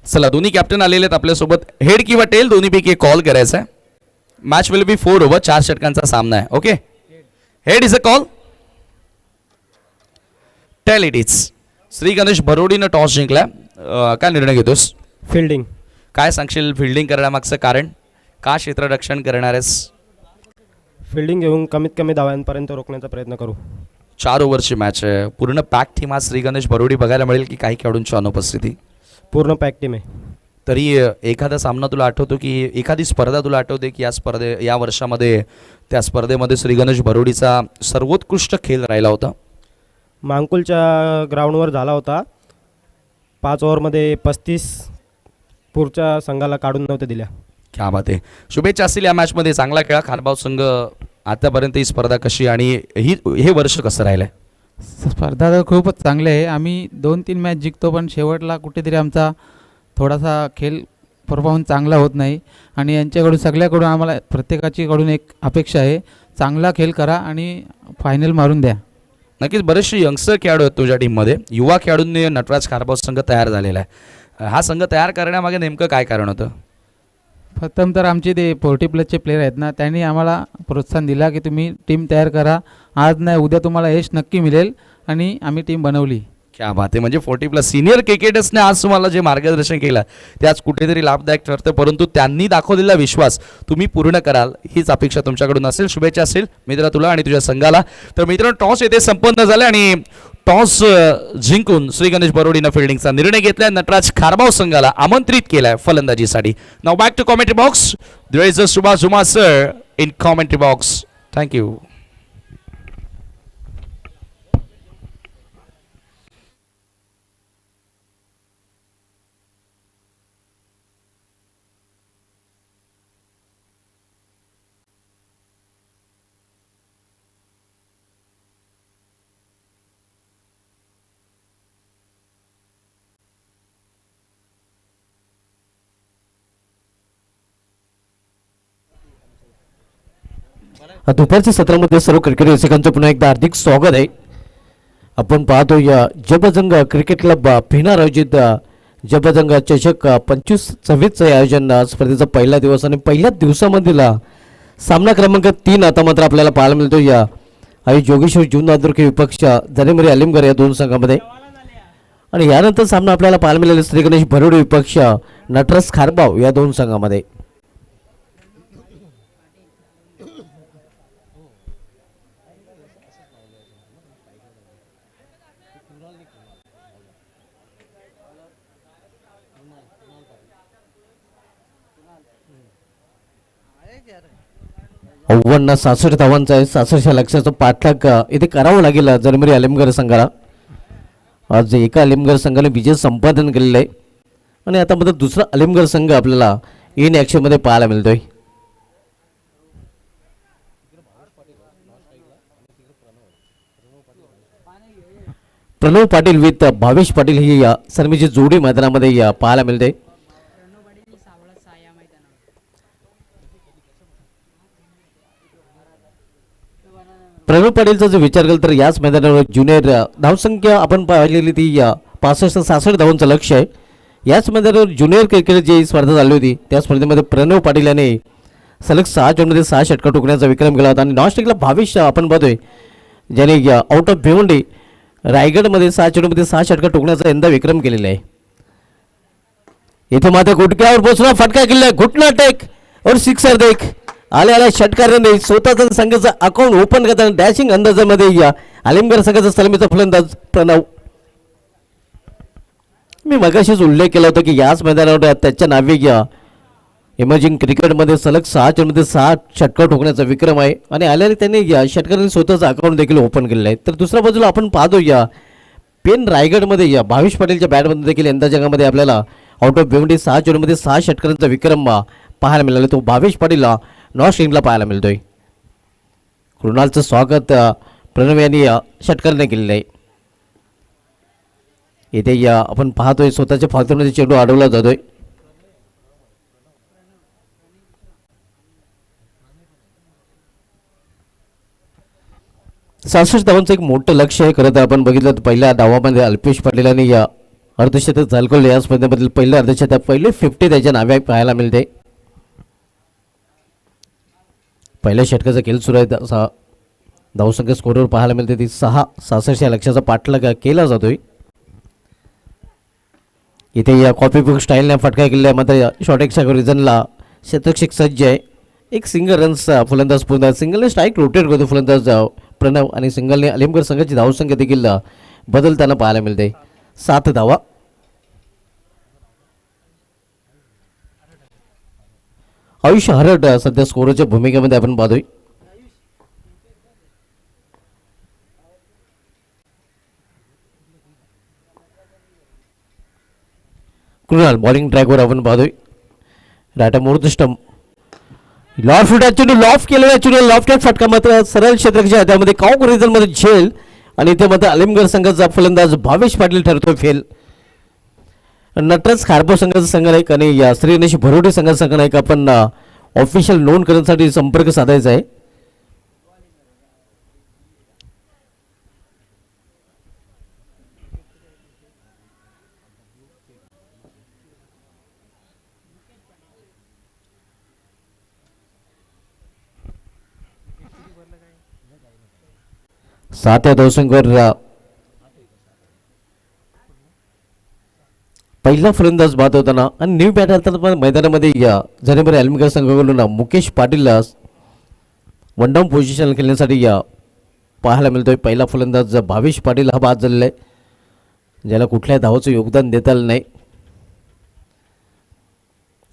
Speaker 1: चला दोन्ही कॅप्टन आलेले आहेत आपल्यासोबत. हेड किंवा टेल दोन्हीपैकी कॉल करायचा आहे. Match will be 4 over. 4 षटकांचा सामना आहे. Okay. Head is a call. Tail it is. Shri Ganesh भरोडीनं टॉस जिंकला. काय निर्णय घेतोस?
Speaker 2: फिल्डिंग.
Speaker 1: काय सांगशील फिल्डिंग करण्यामागचं कारण? का क्षेत्ररक्षण करणार आहेस?
Speaker 2: फिल्डिंग घेऊन कमीत कमी धावांपर्यंत रोखण्याचा प्रयत्न करू.
Speaker 1: 4 ओव्हरची मॅच आहे. पूर्ण पॅक टीम आज श्री गणेश भरोडी बघायला मिळेल की काही खेळाडूंची अनुपस्थिती?
Speaker 2: पूर्ण पॅक टीम आहे.
Speaker 1: तरी एखादा सामना तुला आठवतो की एखादी स्पर्धा तुला आठवते की या वर्षामध्ये त्या स्पर्धेमध्ये श्री गणेश भरोडीचा सर्वोत्कृष्ट खेळ राहिला होता?
Speaker 2: मांकुलच्या ग्राउंडवर झाला होता. 5 ओव्हरमध्ये 35 पुढच्या संघाला काढून नव्हत्या दिल्या.
Speaker 1: क्या बात आहे. शुभेच्छा असतील या मॅचमध्ये. चांगला खेळा खारबाव संघ. आतापर्यंत ही स्पर्धा कशी आणि हे वर्ष कसं राहिलं आहे?
Speaker 3: स्पर्धा तर खूपच चांगली आहे. आम्ही 2-3 मॅच जिंकतो, पण शेवटला कुठेतरी आमचा थोडासा खेळ परफॉर्मन्स चांगला होत नाही. आणि यांच्याकडून सगळ्याकडून आम्हाला प्रत्येकाचीकडून एक अपेक्षा आहे, चांगला खेळ करा आणि फायनल मारून द्या.
Speaker 1: नक्कीच बरेचसे यंगस्टर खेळाडू आहेत तुझ्या टीममध्ये. युवा खेळाडूंनी नटराज खारबाव संघ तयार झालेला आहे. हा संघ तयार करण्यामागे नेमकं काय कारण होतं?
Speaker 3: प्रथम तर आमचे ते 40 प्लसचे प्लेयर आहेत ना, त्यांनी आम्हाला प्रोत्साहन दिला की तुम्ही टीम तयार करा, आज नाही उद्या तुम्हाला यश नक्की मिळेल. आणि आम्ही टीम बनवली.
Speaker 1: क्या बात आहे. म्हणजे 40+ सिनियर क्रिकेटर्सने आज तुम्हाला जे मार्गदर्शन केलं ते आज कुठेतरी लाभदायक ठरतं, परंतु त्यांनी दाखवलेला विश्वास तुम्ही पूर्ण कराल हीच अपेक्षा तुमच्याकडून असेल. शुभेच्छा असेल मित्रा तुला आणि तुझ्या संघाला. तर मित्रांनो, टॉस येथे संपन्न झाले आणि टॉस जिंकून श्री गणेश बरोडीनं फिल्डिंगचा निर्णय घेतलाय. नटराज खारबाव संघाला आमंत्रित केलाय फलंदाजीसाठी. Now back to commentary box. There is a Subhash Juma sir in commentary box. Thank you.
Speaker 4: दुपारच्या सत्रामध्ये सर्व क्रिकेट रसिकांचं पुन्हा एकदा हार्दिक स्वागत आहे. आपण पाहतो या जबजंग क्रिकेट क्लब भिनार आयोजित जबजंग चषक 25-26चं आयोजन स्पर्धेचा पहिला दिवस आणि पहिल्याच दिवसामधील सामना क्रमांक 3 आता मात्र आपल्याला पाहायला मिळतो. या आई जोगेश्वर जुनादुर्ग विपक्ष जनेमरी अलिमगर या 2 संघामध्ये. आणि यानंतर सामना आपल्याला पाहायला मिळाला श्री गणेश भरोडी विपक्ष नटराज खारबाव या 2 संघामध्ये. अव्वन्न 66 धावांचा आहे. 66 लक्षाचा पाठलाग इथे करावं लागेल जरमरी अलिमगर संघाला. आज एका अलिमगर संघाने विजय संपादन केलेलं आहे आणि आता मात्र दुसरा अलिमगर संघ आपल्याला इन ॲक्शनमध्ये पाहायला मिळतोय. प्रणव पाटील विथ भावेश पाटील ही या सर्मीची जोडी मैदानामध्ये पाहायला मिळते. प्रणव पाटीलचा जर विचार केला तर याच मैदानावर ज्युनियर धावसंख्या आपण पाहिलेली ती 65-66 धावांचं लक्ष आहे. याच मैदानावर ज्युनियर क्रिकेट जी स्पर्धा झाली होती त्या स्पर्धेमध्ये प्रणव पाटील याने सलग 6 चेंडूमध्ये 6 षटकार ठोकण्याचा विक्रम केला होता. आणि नॉनस्टिकला भावेश आपण पाहतोय ज्याने आउट ऑफ भिवंडी रायगडमध्ये 6 चेंडूमध्ये 6 षटकार ठोकण्याचा यंदा विक्रम केलेला आहे. इथे मात्र गुटक्यावर पोचला, फटका केला, घुटना टेक और सिक्सर देख आल्या षटकाराने स्वतःचा संघाचा अकाउंट ओपन करताना डॅशिंग अंदाजामध्ये अलिमगर संघाचा सलामीचा फलंदाज प्रणव. मी मगाशीच उल्लेख केला होता की याच मैदानावर त्याच्या नावे इमर्जिंग क्रिकेटमध्ये सलग 6 चेंडूमध्ये 6 षटकार ठोकण्याचा विक्रम आहे. आणि आल्याने त्यांनी षटकाराने स्वतःचा अकाउंट देखील ओपन केलेलं आहे. तर दुसऱ्या बाजूला आपण पाहतो पेन रायगडमध्ये भावेश पाटीलच्या बॅटमध्ये देखील यंदा जगामध्ये आपल्याला आउट ऑफ भिवंडी 6 चेंडूमध्ये 6 षटकारांचा विक्रम पाहायला मिळाला. तो भावेश पाटीलला नॉर्थ टीमला पाहायला मिळतोय. कृणालचं स्वागत प्रणव यांनी षटकाराने केलेलं आहे. इथे आपण पाहतोय स्वतःच्या फालतूमध्ये चेंडू अडवला जातोय. सासष्ट धावांचं एक मोठं लक्ष आहे. खरं तर आपण बघितलं तर पहिल्या डावामध्ये अल्पेश पाटीलांनी अर्धशतक झळकवले. या स्पर्धेमधील पहिलं अर्धशतक पहिले 50 त्याच्या नावे पाहायला मिळते. पहिल्या षटकाचा खेळ सुरू आहे. धावसंख्या स्कोरवर पाहायला मिळते ती 66 या लक्षाचा पाठलाग केला जातोय. इथे या कॉपी बुक स्टाईलने फटका केला. मात्र शॉर्ट एक्सच्या रिझनला शतक्षक सज्ज आहे. एक सिंगल रन्सचा फलंदाज पूर्ण सिंगलने स्ट्राईक रोटेट करतो फलंदाज प्रणव आणि सिंगलने अलिमगर संघाची धावसंख्या देखील बदलताना पाहायला मिळते. 7 धावा. आयुष हरट सध्या स्कोरच्या भूमिकेमध्ये आपण पाहतोय. कृणाल बॉलिंग ट्रॅकवर आपण पाहतोय. राटा मोर स्टंप लॉफ्ट फुट चेंडू लॉफ्ट केलेला चेंडू लॉफ्ट फटका मात्र सरळ क्षेत्राच्या हातामध्ये कॉक रिझनमध्ये झेल आणि इथे मात्र अलिमगड संघाचा फलंदाज भावेश पाटील ठरतोय फेल. नटराज खारपो संघाचा संघनायक आणि या श्रीनेश भरोडे संघाचा संघनायक आपण ऑफिशियल नोंद करण्यासाठी संपर्क साधायचा आहे. सात या धावसंख्येवर पहिला फलंदाज बाद होताना आणि न्यू बॅटर मैदानामध्ये या झालेमध्ये अलिमगड संघाकडून Mukesh Patil one down position खेळण्यासाठी या पाहायला मिळतोय. पहिला फलंदाज भावेश पाटील हा बाद झालेला आहे, ज्याला कुठल्याही धावाचं योगदान देता आलं नाही.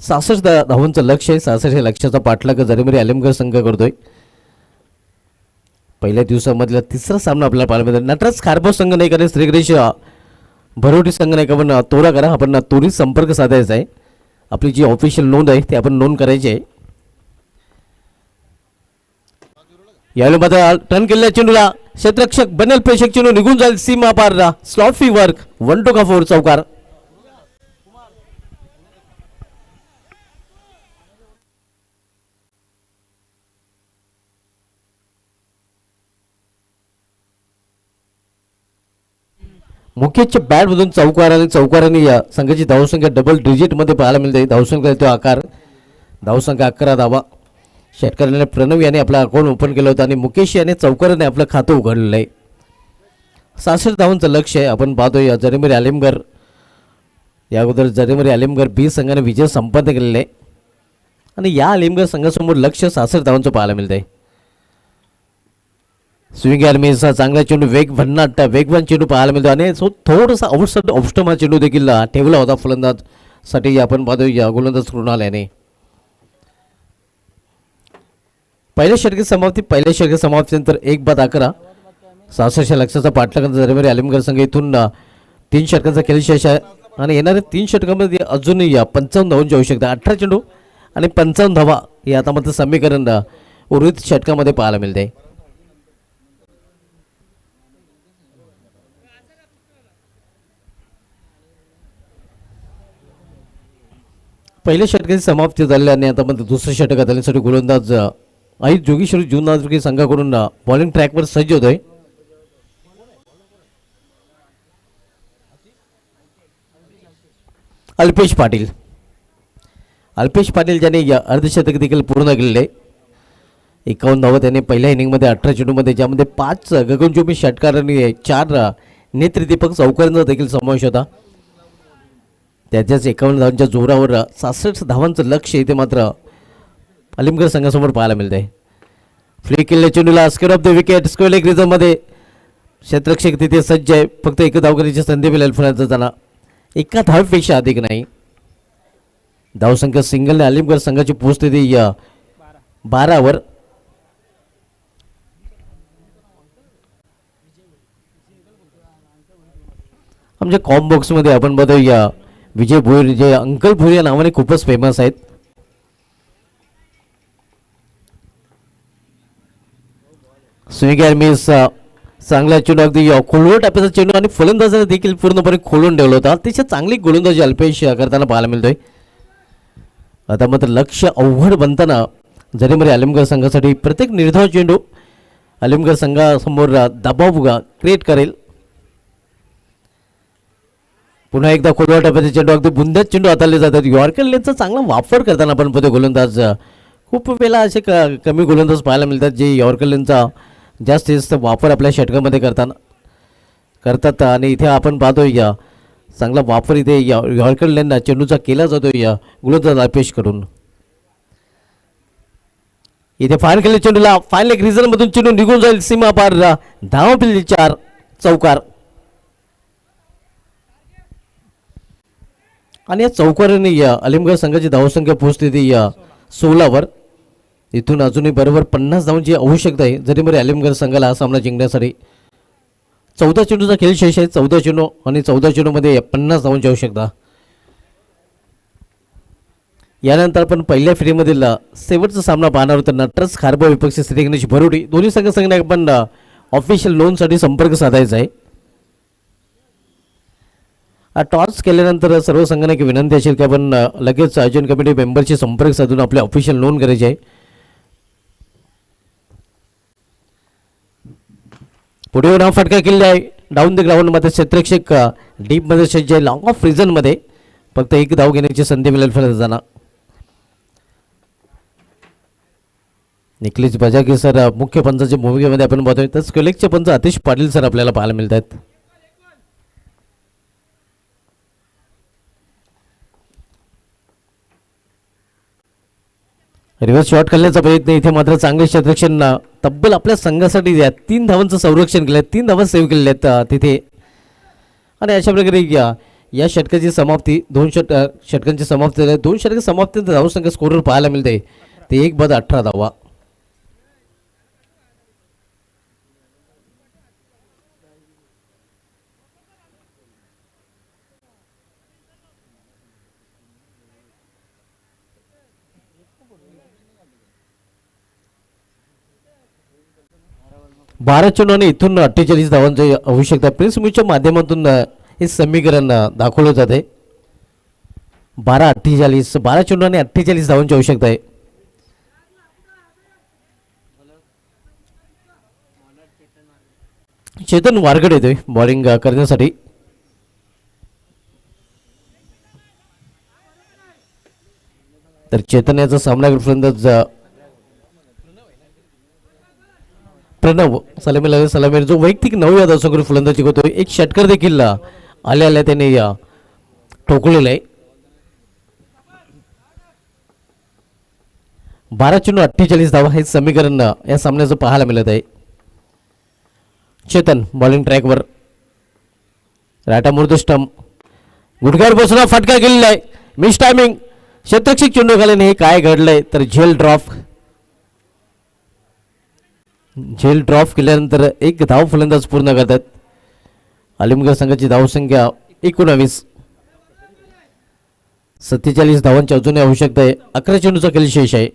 Speaker 4: 66 धावांचं लक्ष आहे. 66 लक्षाचा पाठलाग झालेमध्ये अलिमगड संघ करतोय. पहिल्या दिवसामधला तिसरा सामना आपल्याला पाहायला मिळतो. नटराज खारबो संघ नाही कारण श्रीगणेश भरोटी संघ नाही का आपण तोडा करा. आपण त्वरित संपर्क साधायचा आहे. आपली जी ऑफिशियल नोंद आहे ती आपण नोंद करायची आहे. यावेळी मात्र टर्न केलेल्या चेंडूला क्षेत्ररक्षक बनेल प्रेक्षक चेंडू निघून जाईल सीमा पार. स्लॉट फी वर्क 1-4 चौकार. मुकेशच्या बॅटमधून चौकाराने या संघाची धावसंख्या डबल डिजिटमध्ये पाहायला मिळते. धावसंख्या तो आकार धावसंख्या 11 धावा. षटकाराने प्रणव याने आपला अकाउंट ओपन केलं होतं आणि मुकेश याने चौकाराने आपलं खातं उघडलेलं आहे. 66 धावांचं लक्ष आहे. आपण पाहतोय जरीमरी आलिमगड या अगोदर जरीमरी आलिमगड बी संघाने विजय संपादन केलेला आहे आणि या आलिमगड संघासमोर लक्ष 66 धावांचं पाहायला मिळतंय. स्विंग आर्मीचा चांगला चेंडू वेगवान चेंडू पाहायला मिळतो आणि थोडासा ऑफस्टम हा चेंडू देखील ठेवला होता फलंदाजसाठी. आपण पाहतो या गोलंदाज कृणाल याने पहिल्या षटकी समाप्तीनंतर 1-11 66 लक्षाचा पाठलाग दरम्यान आलिमगड संघ इथून 3 षटकांचा खेळ आहे आणि येणाऱ्या 3 षटकांमध्ये अजूनही 55 धावांची आवश्यकता. 18 चेंडू आणि 55 धावा हे आता मात्र समीकरण उर्वरित षटकामध्ये पाहायला मिळते. पहिल्या षटकाची समाप्ती झाली आणि आता मात्र दुसऱ्या षटकात आल्यासाठी गोलंदाज आई जोगेश्वरी जुन्नर संघाकडून बॉलिंग ट्रॅकवर सज्ज होतोय. अल्पेश पाटील ज्याने या अर्धशतक देखील पूर्ण केलेले. 51 धावा त्याने पहिल्या इनिंगमध्ये 18 चेंडूमध्ये, ज्यामध्ये 5 गगनचुंबी षटकार आणि 4 नेत्रदीपक चौकारांचा देखील समावेश होता. त्याच्याच 51 धावांच्या जोरावर 66 धावांचं लक्ष इथे मात्र अलिमगड संघासमोर पाहायला मिळत आहे. फ्लिक केलेल्या चेंडूला square off the wicket square leg रिझनमध्ये क्षेत्ररक्षक तिथे सज्ज आहे. फक्त एक धावकरीची संधी मिळेल फलंदाजांना, एका धावेपेक्षा अधिक नाही. धावसंख्या सिंगलने अलिमगड संघाची पोहोचते 12वर. आमच्या कॉम बॉक्समध्ये आपण बघूया विजय भोईर, जे अंकल भोईर या नावाने खूपच फेमस आहेत. स्विंग मिस चांगला चेंडू, अगदी खोलवर टाकायचा चेंडू आणि फलंदाजाने देखील पूर्णपणे खोलून ठेवला होता. अतिशय चांगली गोलंदाजी अल्पेश करताना पाहायला मिळतोय. आता मात्र लक्ष अवघड बनताना जरीमध्ये अलिमगड संघासाठी प्रत्येक निर्धाव चेंडू अलिमगड संघासमोर दबाव क्रिएट करेल. पुन्हा एकदा खोलवर टाकायचा चेंडू, अगदी बुंद्यात चेंडू हाताळले जातात. यॉर्कर लेनचा चांगला वापर करताना आपण पहिले गोलंदाज खूप वेळा असे कमी गोलंदाज पाहायला मिळतात जे यॉर्कर लेनचा जास्तीत जास्त वापर आपल्या षटकामध्ये करतात आणि इथे आपण पाहतोय चांगला वापर इथे यॉर्कर लेनना चेंडूचा केला जातो या गोलंदाज अल्पेश करून. इथे फायर केले चेंडूला फाईन लेग रिझन मधून चेंडू निघून जाईल सीमा पार. धावा पिल्ली 4 चौकार. आणि या चौकाराने अलिमगड संघाची धावसंख्या पोहोचते ती 16वर. इथून अजूनही बरोबर 50 धावांची आवश्यकता आहे जरीमरी आलिमगड संघाला हा सामना जिंकण्यासाठी. 14 चेंडूचा खेळ शेष आहे. 14 चेंडू आणि 14 चेंडूमध्ये 50 धावांची आवश्यकता. यानंतर आपण पहिल्या फेरीमधील शेवटचा सामना पाहणार होतो. नटराज खारबा विपक्ष श्रीगणेश भरोडी. दोन्ही संघाने आपण ऑफिशियल नोंदसाठी संपर्क साधायचा आहे. टॉस केल्यानंतर सर्व संघांना एक विनंती असेल की आपण लगेच आयोजन कमिटी मेंबरशी संपर्क साधून आपले ऑफिशियल नोंद करायची आहे. पुढे नाव फटका केलेला आहे. डाऊन द ग्राउंडमध्ये क्षेत्ररक्षक डीपमध्ये सज्ज आहे. लॉंग ऑफ रिझनमध्ये फक्त एक धाव घेण्याची संधी मिळेल फलंदाजांना. निखिलेश बजागे सर मुख्य पंचाच्या भूमिकेमध्ये आपण पाहतोय. तर कलेक्टचे पंच आतिश पाटील सर आपल्याला पाहायला मिळत आहेत. रिव्हर्स शॉट करण्याचा प्रयत्न. इथे मात्र चांगले क्षेत्ररक्षण तब्बल आपल्या संघासाठी 3 धावांचं संरक्षण केलं. 3 धावा सेव्ह केलेल्या आहेत तिथे. आणि अशा प्रकारे या षटकाची समाप्ती 2 षटकांची समाप्ती झाली. 2 षटक समाप्ती धावसंख्या स्कोरवर पाहायला मिळते ते 1 बाद 18 धावा. बारा चेंडू आणि इथून 48 धावांची आवश्यकता. प्रिन्स म्यूच्या माध्यमातून हे समीकरण दाखवलं जाते. 12 चेंडू आणि 48 धावांची आवश्यकता आहे. चेतन वारगड येतोय बॉलिंग करण्यासाठी. तर चेतन याचा सामना फलंदाज प्रणव सलामीर जो वैयक्तिक 9व्या धावसंख्येवर फलंदाजी करतोय. एक षटकार देखील आल्या त्याने ठोकलेला आहे. 12 चेंडू 48 धावा हे समीकरण या सामन्याचं पाहायला मिळत आहे. चेतन बॉलिंग ट्रॅकवर. राटा स्टंप गुडघ्यावर बसून फटका गेलेला आहे. Miss timing. क्षेत्ररक्षक चेंडू घाल्याने हे काय घडलंय तर झेल ड्रॉप केल्यानंतर 1 धाव फलंदाज पूर्ण करतात. आलिमगड संघाची धावसंख्या 19. 47 धावांची अजूनही आवश्यकता आहे. 11 चेंडूचा खेळ शेष आहे.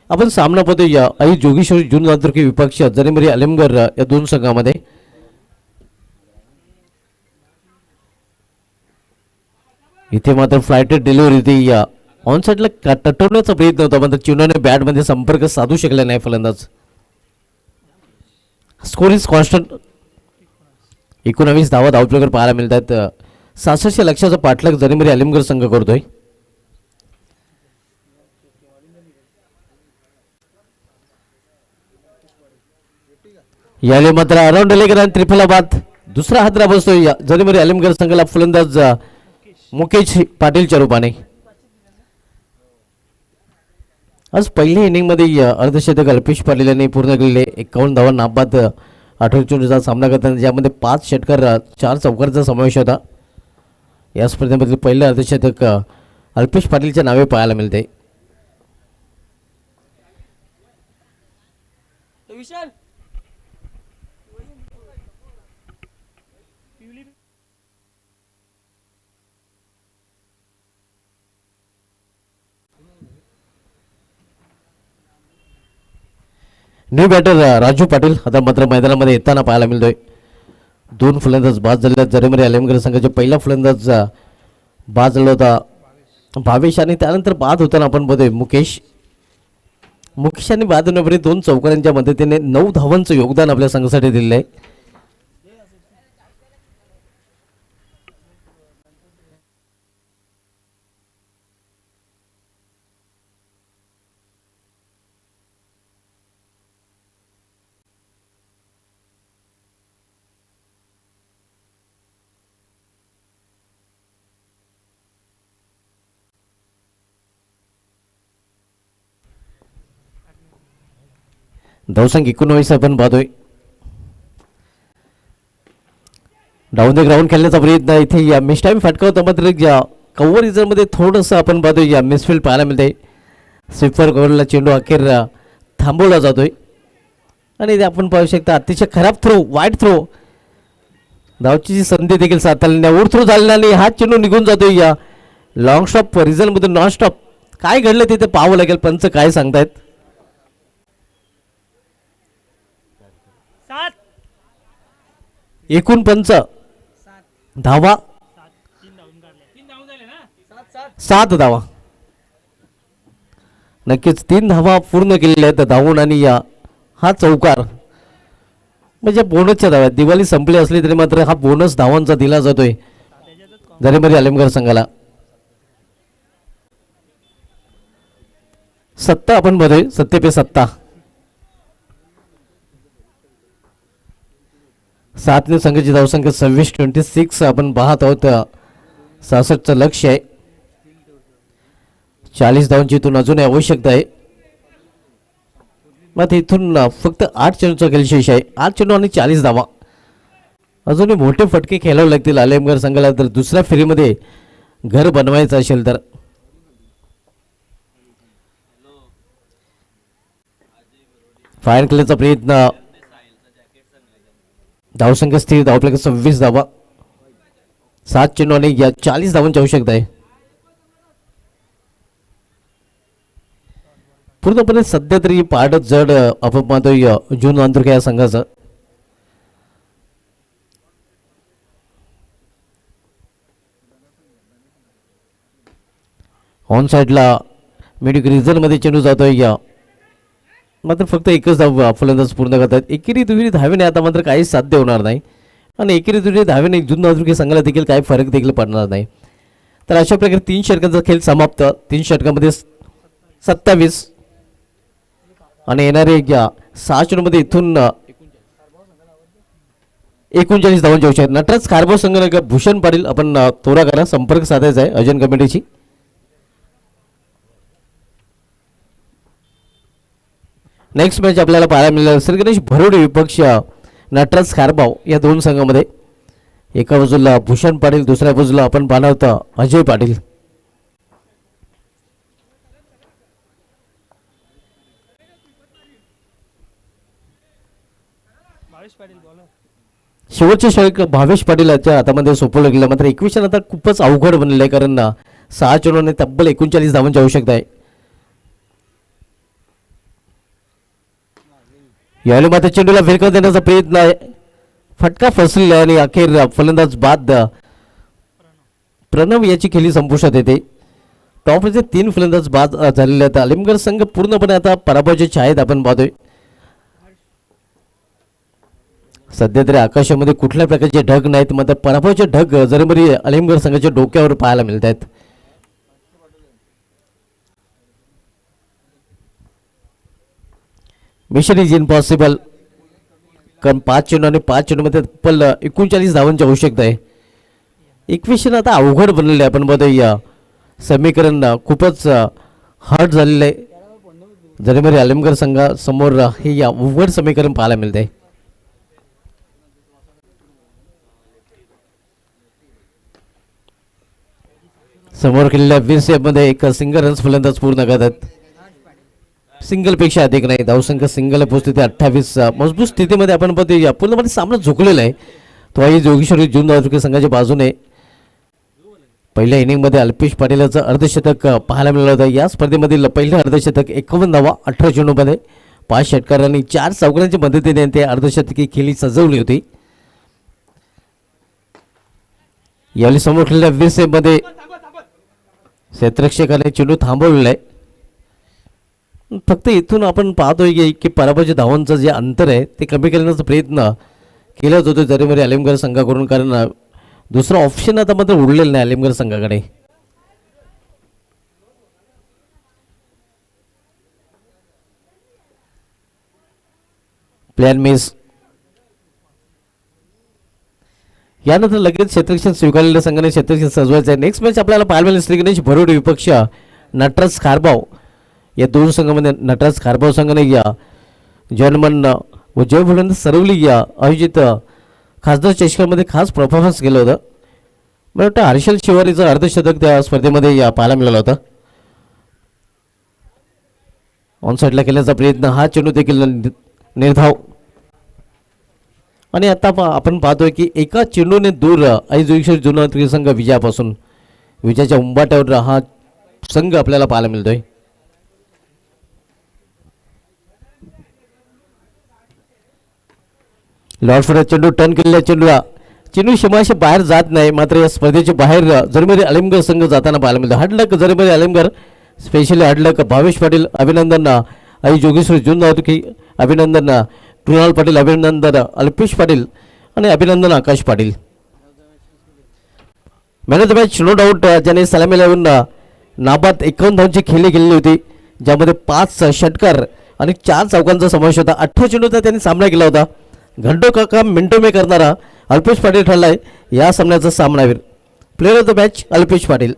Speaker 4: आपण सामना पाहतोय आई जोगेश्वरी जून आंतरकी विपक्ष जरीमरी आलिमगड या 2 संघामध्ये. इथे मात्र फ्लायटेड डिलिव्हरी ती ऑन साईडला टटवण्याचा प्रयत्न होता मात्र चिवण्याने बॅटमध्ये संपर्क साधू शकला नाही फलंदाज. Score is constant. 19 धावा धावपलकर पाहायला मिळतात. 66 लक्षाचा पाठलाग जरीमरी आलिमगड संघ करतोय. याले मात्र अराउंड लेगर आणि त्रिफला बाद. दुसरा हादरा बसतोय जरीमरी आलिमगड संघाला फलंदाज मुकेश पाटीलच्या रूपाने. आज पहिल्या इनिंगमध्ये अर्धशतक अल्पेश पाटील यांनी पूर्ण केलेले. 51 धावा नाबाद 18 चेंडूचा सामना करताना ज्यामध्ये 5 षटकार 4 चौकाराचा समावेश होता. या स्पर्धेमधील पहिलं अर्धशतक अल्पेश पाटीलच्या नावे पाहायला मिळते. न्यू बॅटर राजू पाटील आता मात्र मैदानामध्ये येताना पाहायला मिळतोय. 2 फलंदाज बाद झाले. जरीमरी आलिमगड संघाचे पहिला फलंदाज बाद झाला होता भावेश आणि त्यानंतर बाद होताना आपण बघतोय मुकेशांनी बाद होण्यापूर्वी 2 चौकारांच्या मदतीने 9 धावांचं योगदान आपल्या संघासाठी दिलेलं आहे. धावसंख्या 19 आपण पाहतोय. डाऊन द ग्राउंड खेळण्याचा प्रयत्न इथे मिस टाइम फटका होता मात्र कव्हर रिझनमध्ये थोडंसं आपण पाहतोय मिसफील्ड पाहायला मिळते. स्वीपर गोलला चेंडू अखेर थांबवला जातोय आणि ते आपण पाहू शकता अतिशय खराब थ्रो, वाईट थ्रो. धावची जी संधी देखील साधली नाही, आउट थ्रो झालेला आणि हा चेंडू निघून जातोय या लॉंग स्टॉप रिझल्टमध्ये. नॉन स्टॉप काय घडलं तिथे पाहावं लागेल, पंच काय सांगतायत. एकूण पंच धावा 7 धावा, नक्कीच 3 धावा पूर्ण केलेल्या आहेत धावून आणि या हा चौकार म्हणजे बोनसच्या धाव्यात. दिवाळी संपली असली तरी मात्र हा बोनस धावांचा दिला जातोय जरीमरी आलमगड संघाला. सत्ता आपण बघतोय, 7 पे 7. 7 ने संघाची धावसंख्या 26 आपण पाहत आहोत. 66चं लक्ष आहे. 40 धावांची इथून अजूनही आवश्यकता आहे. मग इथून फक्त 8 चेंडूचा खेळ शेष आहे. 8 चेंडू आणि 40 धावा. अजूनही मोठे फटके खेळावे लागतील आलमगड संघाला जर दुसऱ्या फेरीमध्ये घर बनवायचं असेल तर. फायर केल्याचा प्रयत्न, धावसंख्या स्थिर, धावपलक 26 धावा. 7 चेंडू आणि या 40 धावांची आवश्यकता आहे. पूर्णपणे सध्या तरी पारड जड आपण पाहतोय जून आंतुरके या संघाचं. ऑन साईडला मिड रिझनमध्ये चेंडू जातोय या, मात्र फक्त एकच धाव फलंदाज पूर्ण करतात. एकेरी दुहेरी धावेने आता मात्र काही साध्य होणार नाही आणि एकेरी दुहेरी धावेने जून आंतुरके संघाला देखील काही फरक देखील पडणार नाही. तर अशा प्रकारे 3 षटकांचा खेळ समाप्त. 3 षटकांमध्ये 27 आणि येणारे 6 चेंडूमध्ये इथून 39 धावांची आवश्यकता आहे. नटराज कारभार संघाला भूषण पाटील आपण तोरा करा, संपर्क साधायचा आहे अजन कमिटीची. नेक्स्ट मॅच आपल्याला पाहायला मिळालं श्री गणेश भरोडे विपक्ष नटराज खारबाव या 2 संघामध्ये. एका बाजूला भूषण पाटील, दुसऱ्या बाजूला आपण पाहणार होता अजय पाटील. शेवटचे षटक भावेश पाटील याच्या हातामध्ये सोपवलं गेलं. मात्र 21 आता खूपच अवघड बनलेलं आहे कारण 6 चेंडूने तब्बल 39 धावांची आवश्यकता आहे. यावेळी मात्र चेंडूला फिरकत देण्याचा प्रयत्न आहे, फटका फसलेला आहे आणि अखेर फलंदाज बाद प्रणव याची खेळी संपुष्टात येते. टॉपचे 3 फलंदाज बाद झालेले आहेत. आलिमगड संघ पूर्णपणे आता पराभवाच्या छायेत आपण पाहतोय. सध्या तरी आकाशामध्ये कुठल्या प्रकारचे ढग नाहीत, मात्र पराभवाचे ढग जरीमरी आलिमगड संघाच्या डोक्यावर पाहायला मिळत आहेत. मिशन इज इम्पॉसिबल कारण 5 चेंडू आणि 5 चेंडूमध्ये तब्बल 39 धावांची आवश्यकता आहे. 21 आता अवघड बनलेले आहे आपण बघतोय. या समीकरण खूपच हार्ड झालेलं आहे. जरीमरी आलिमगड संघासमोर हे या अवघड समीकरण पाहायला मिळते. समोर केलेल्या 20 मध्ये एक सिंगल रन्स फलंदाज पूर्ण करतात. सिंगलपेक्षा अधिक नाही, धावसंख्या सिंगल पोहोचते ते 28. मजबूत स्थितीमध्ये आपण पाहतो पूर्णपणे सामना झुकलेला आहे. तोही जोगेश्वरी जून आंतुरके संघाच्या बाजूने. पहिल्या इनिंगमध्ये अल्पेश पाटील याचं अर्धशतक पाहायला मिळालं होतं. या स्पर्धेमधील पहिलं अर्धशतक 51 धावा 18 चेंडूमध्ये 5 षटकार आणि 4 चौकारांच्या मदतीने ते अर्धशतकी खेळी सजवली होती. यावेळी समोर खेळलेल्या 20 मध्ये क्षेत्ररक्षकाने चेंडू थांबवलेला आहे. फक्त इथून आपण पाहतोय की पराभवाच्या धावांचं जे अंतर आहे ते कमी करण्याचा प्रयत्न केला जातो जरीमरी आलिमगड संघाकडून, कारण दुसरा ऑप्शन आता मात्र उरलेलं नाही आलिमगड संघाकडे. Plan miss. यानंतर लगेच क्षेत्ररक्षण स्वीकारलेल्या संघाने क्षेत्ररक्षण सजवायचं आहे. नेक्स्ट मॅच आपल्याला पाहायला मिळेल श्री गणेश भरोडे विपक्ष नटराज खारबाव या 2 संघामध्ये. नटराज खारबाव संघाने या जर्मन व जय फलंदाज सरवली या आयोजित खासदार चषकामध्ये खास परफॉर्मन्स केलं होतं. मला वाटतं हर्षल शिवारीचं अर्धशतक त्या स्पर्धेमध्ये या पाहायला मिळालं होतं. ऑनसाईडला केल्याचा प्रयत्न, हा चेंडू देखील निर्धाव. आणि आता आपण पाहतोय की एका चेंडूने दूर ऐजुगेश्वर जुना संघ विजयापासून, विजयाच्या उंबाट्यावर हा संघ आपल्याला पाहायला मिळतोय. लॉर्डफोर्ड चेंडू टर्न केलेल्या चेंडू शमाशी बाहेर जात नाही, मात्र या स्पर्धेच्या बाहेर जरमेरी अलिमगड संघ जाताना पाहायला मिळतो. हडलक जरमेरी अलिमगड, स्पेशली हडलक भावेश पाटील अभिनंदन, आई जोगेश्वर जुन्नर अभिनंदन, कृणाल पाटील अभिनंदन, अल्पेश पाटील आणि अभिनंदन Akash Patil. Man of the match no doubt ज्याने सलामी लावून नाबाद 51 धावांची खेळी गेलेली होती, ज्यामध्ये 5 षटकार आणि 4 चौकांचा समावेश होता. 18 चेंडूचा त्यांनी सामना केला होता. घंटो का मिंटो मे करणारा अल्पेश पाटील ठरलाय या सामन्याचा सामनावीर. Player of the match Alpesh Patil.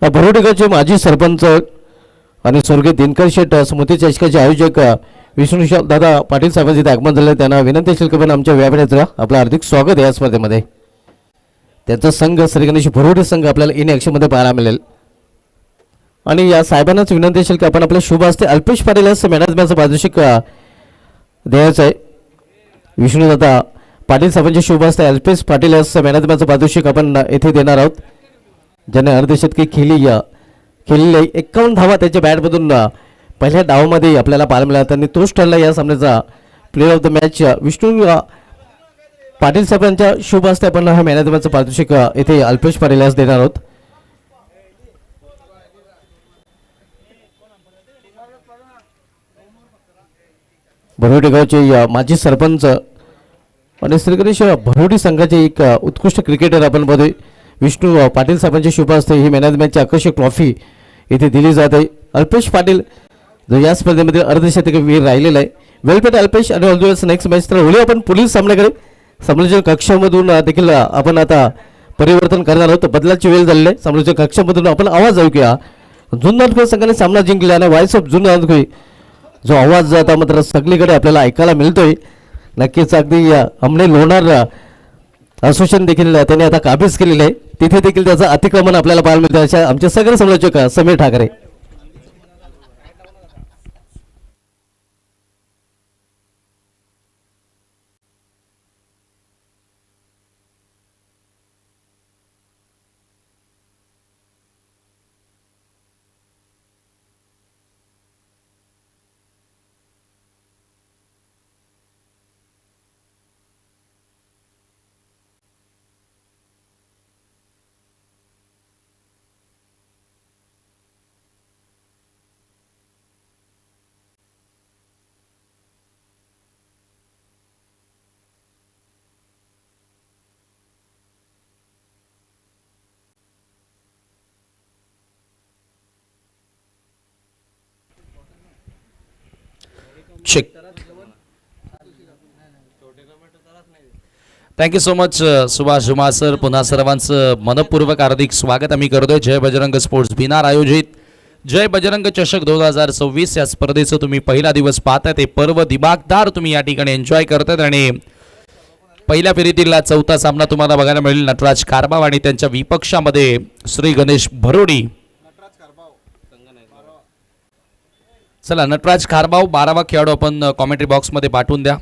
Speaker 4: भरोडेगावचे माजी सरपंच आणि स्वर्गीय दिनकर शेठ स्मृती चषकाचे आयोजक विष्णू दादा पाटील साहेबांचे इथे आगमन झाले. त्यांना विनंती असेल की आमच्या व्यापाऱ्याचं आपलं हार्दिक स्वागत आहे या स्पर्धेमध्ये. त्यांचा संघ श्री गणेश भरोडे संघ आपल्याला इन ॲक्शनमध्ये पाहायला मिळेल. आणि या साहेबांनाच विनंती असेल की आपण आपल्या शुभ हस्ते अल्पेश पाटील याचं मॅनेजमेंटचं पारितोषिक द्यायचं आहे. विष्णूदादा पाटील साहेबांच्या शुभ हस्ते अल्पेश पाटील याचं मॅनेजमेंटचं पारितोषिक आपण येथे देणार आहोत. ज्याने अर्धशतकी खेळलेली 51 धावा त्याच्या बॅटमधून पहिल्या डावामध्ये आपल्याला पाहायला मिळाला. त्यांनी तोच ठरला या सामन्याचा player of the match. Vishnu Patil साहेबांच्या शुभ हस्ते आपण हा मॅनेजमेंटचं पारितोषिक येथे अल्पेश पाटील यास देणार आहोत. भरोडी गावचे माजी सरपंच आणि श्री गणेश भरोडी संघाचे एक उत्कृष्ट क्रिकेटर आपण बघतोय. विष्णू पाटील साहेबांच्या शुभ हस्ते ही मॅनेजमेंटची आकर्षक ट्रॉफी येथे दिली जात आहे. अल्पेश पाटील जो या स्पर्धेमध्ये अर्धशतकी वीर राहिलेला आहे. वेलपेट अल्पेश आणि ऑल नेक्स्ट मॅच. तर होळी आपण पुढील सामन्याकडे समालोचन कक्षामधून देखील आपण आता परिवर्तन करणार आहोत. बदलाची वेळ झालेली आहे. समालोचन कक्षामधून आपण आवाज ऐकूया. जुन्नर संघाने सामना जिंकला आणि व्हॉइस ऑफ जुन्नर जो आवाज आता मात्र सगळीकडे आपल्याला ऐकायला मिळतोय. नक्कीच अगदी हमने लोणार असोसिएशन देखील त्यांनी आता काबीज केलेलं आहे. तिथे देखील त्याचं अतिक्रमण आपल्याला पाहायला मिळतं. अशा आमचे सगळे समालोचक Sameer Thackeray.
Speaker 1: Check. Thank you so much Subhash Juma sir. पुन्हा सर्वांचं मनपूर्वक हार्दिक स्वागत आम्ही करतोय. जय बजरंग स्पोर्ट्स बिनार आयोजित जय बजरंग चषक 2026 या स्पर्धेचं तुम्ही पहिला दिवस पाहताय. ते पर्व दिमागदार तुम्ही या ठिकाणी एन्जॉय करतायत. आणि पहिल्या फेरीतील चौथा सामना तुम्हाला बघायला मिळेल नटराज कारभाव आणि त्यांच्या विपक्षामध्ये श्री गणेश भरोडी. चला नटराज कारभाव 12वा खेळाडू आपण कॉमेंट्री बॉक्समध्ये पाठवून द्या.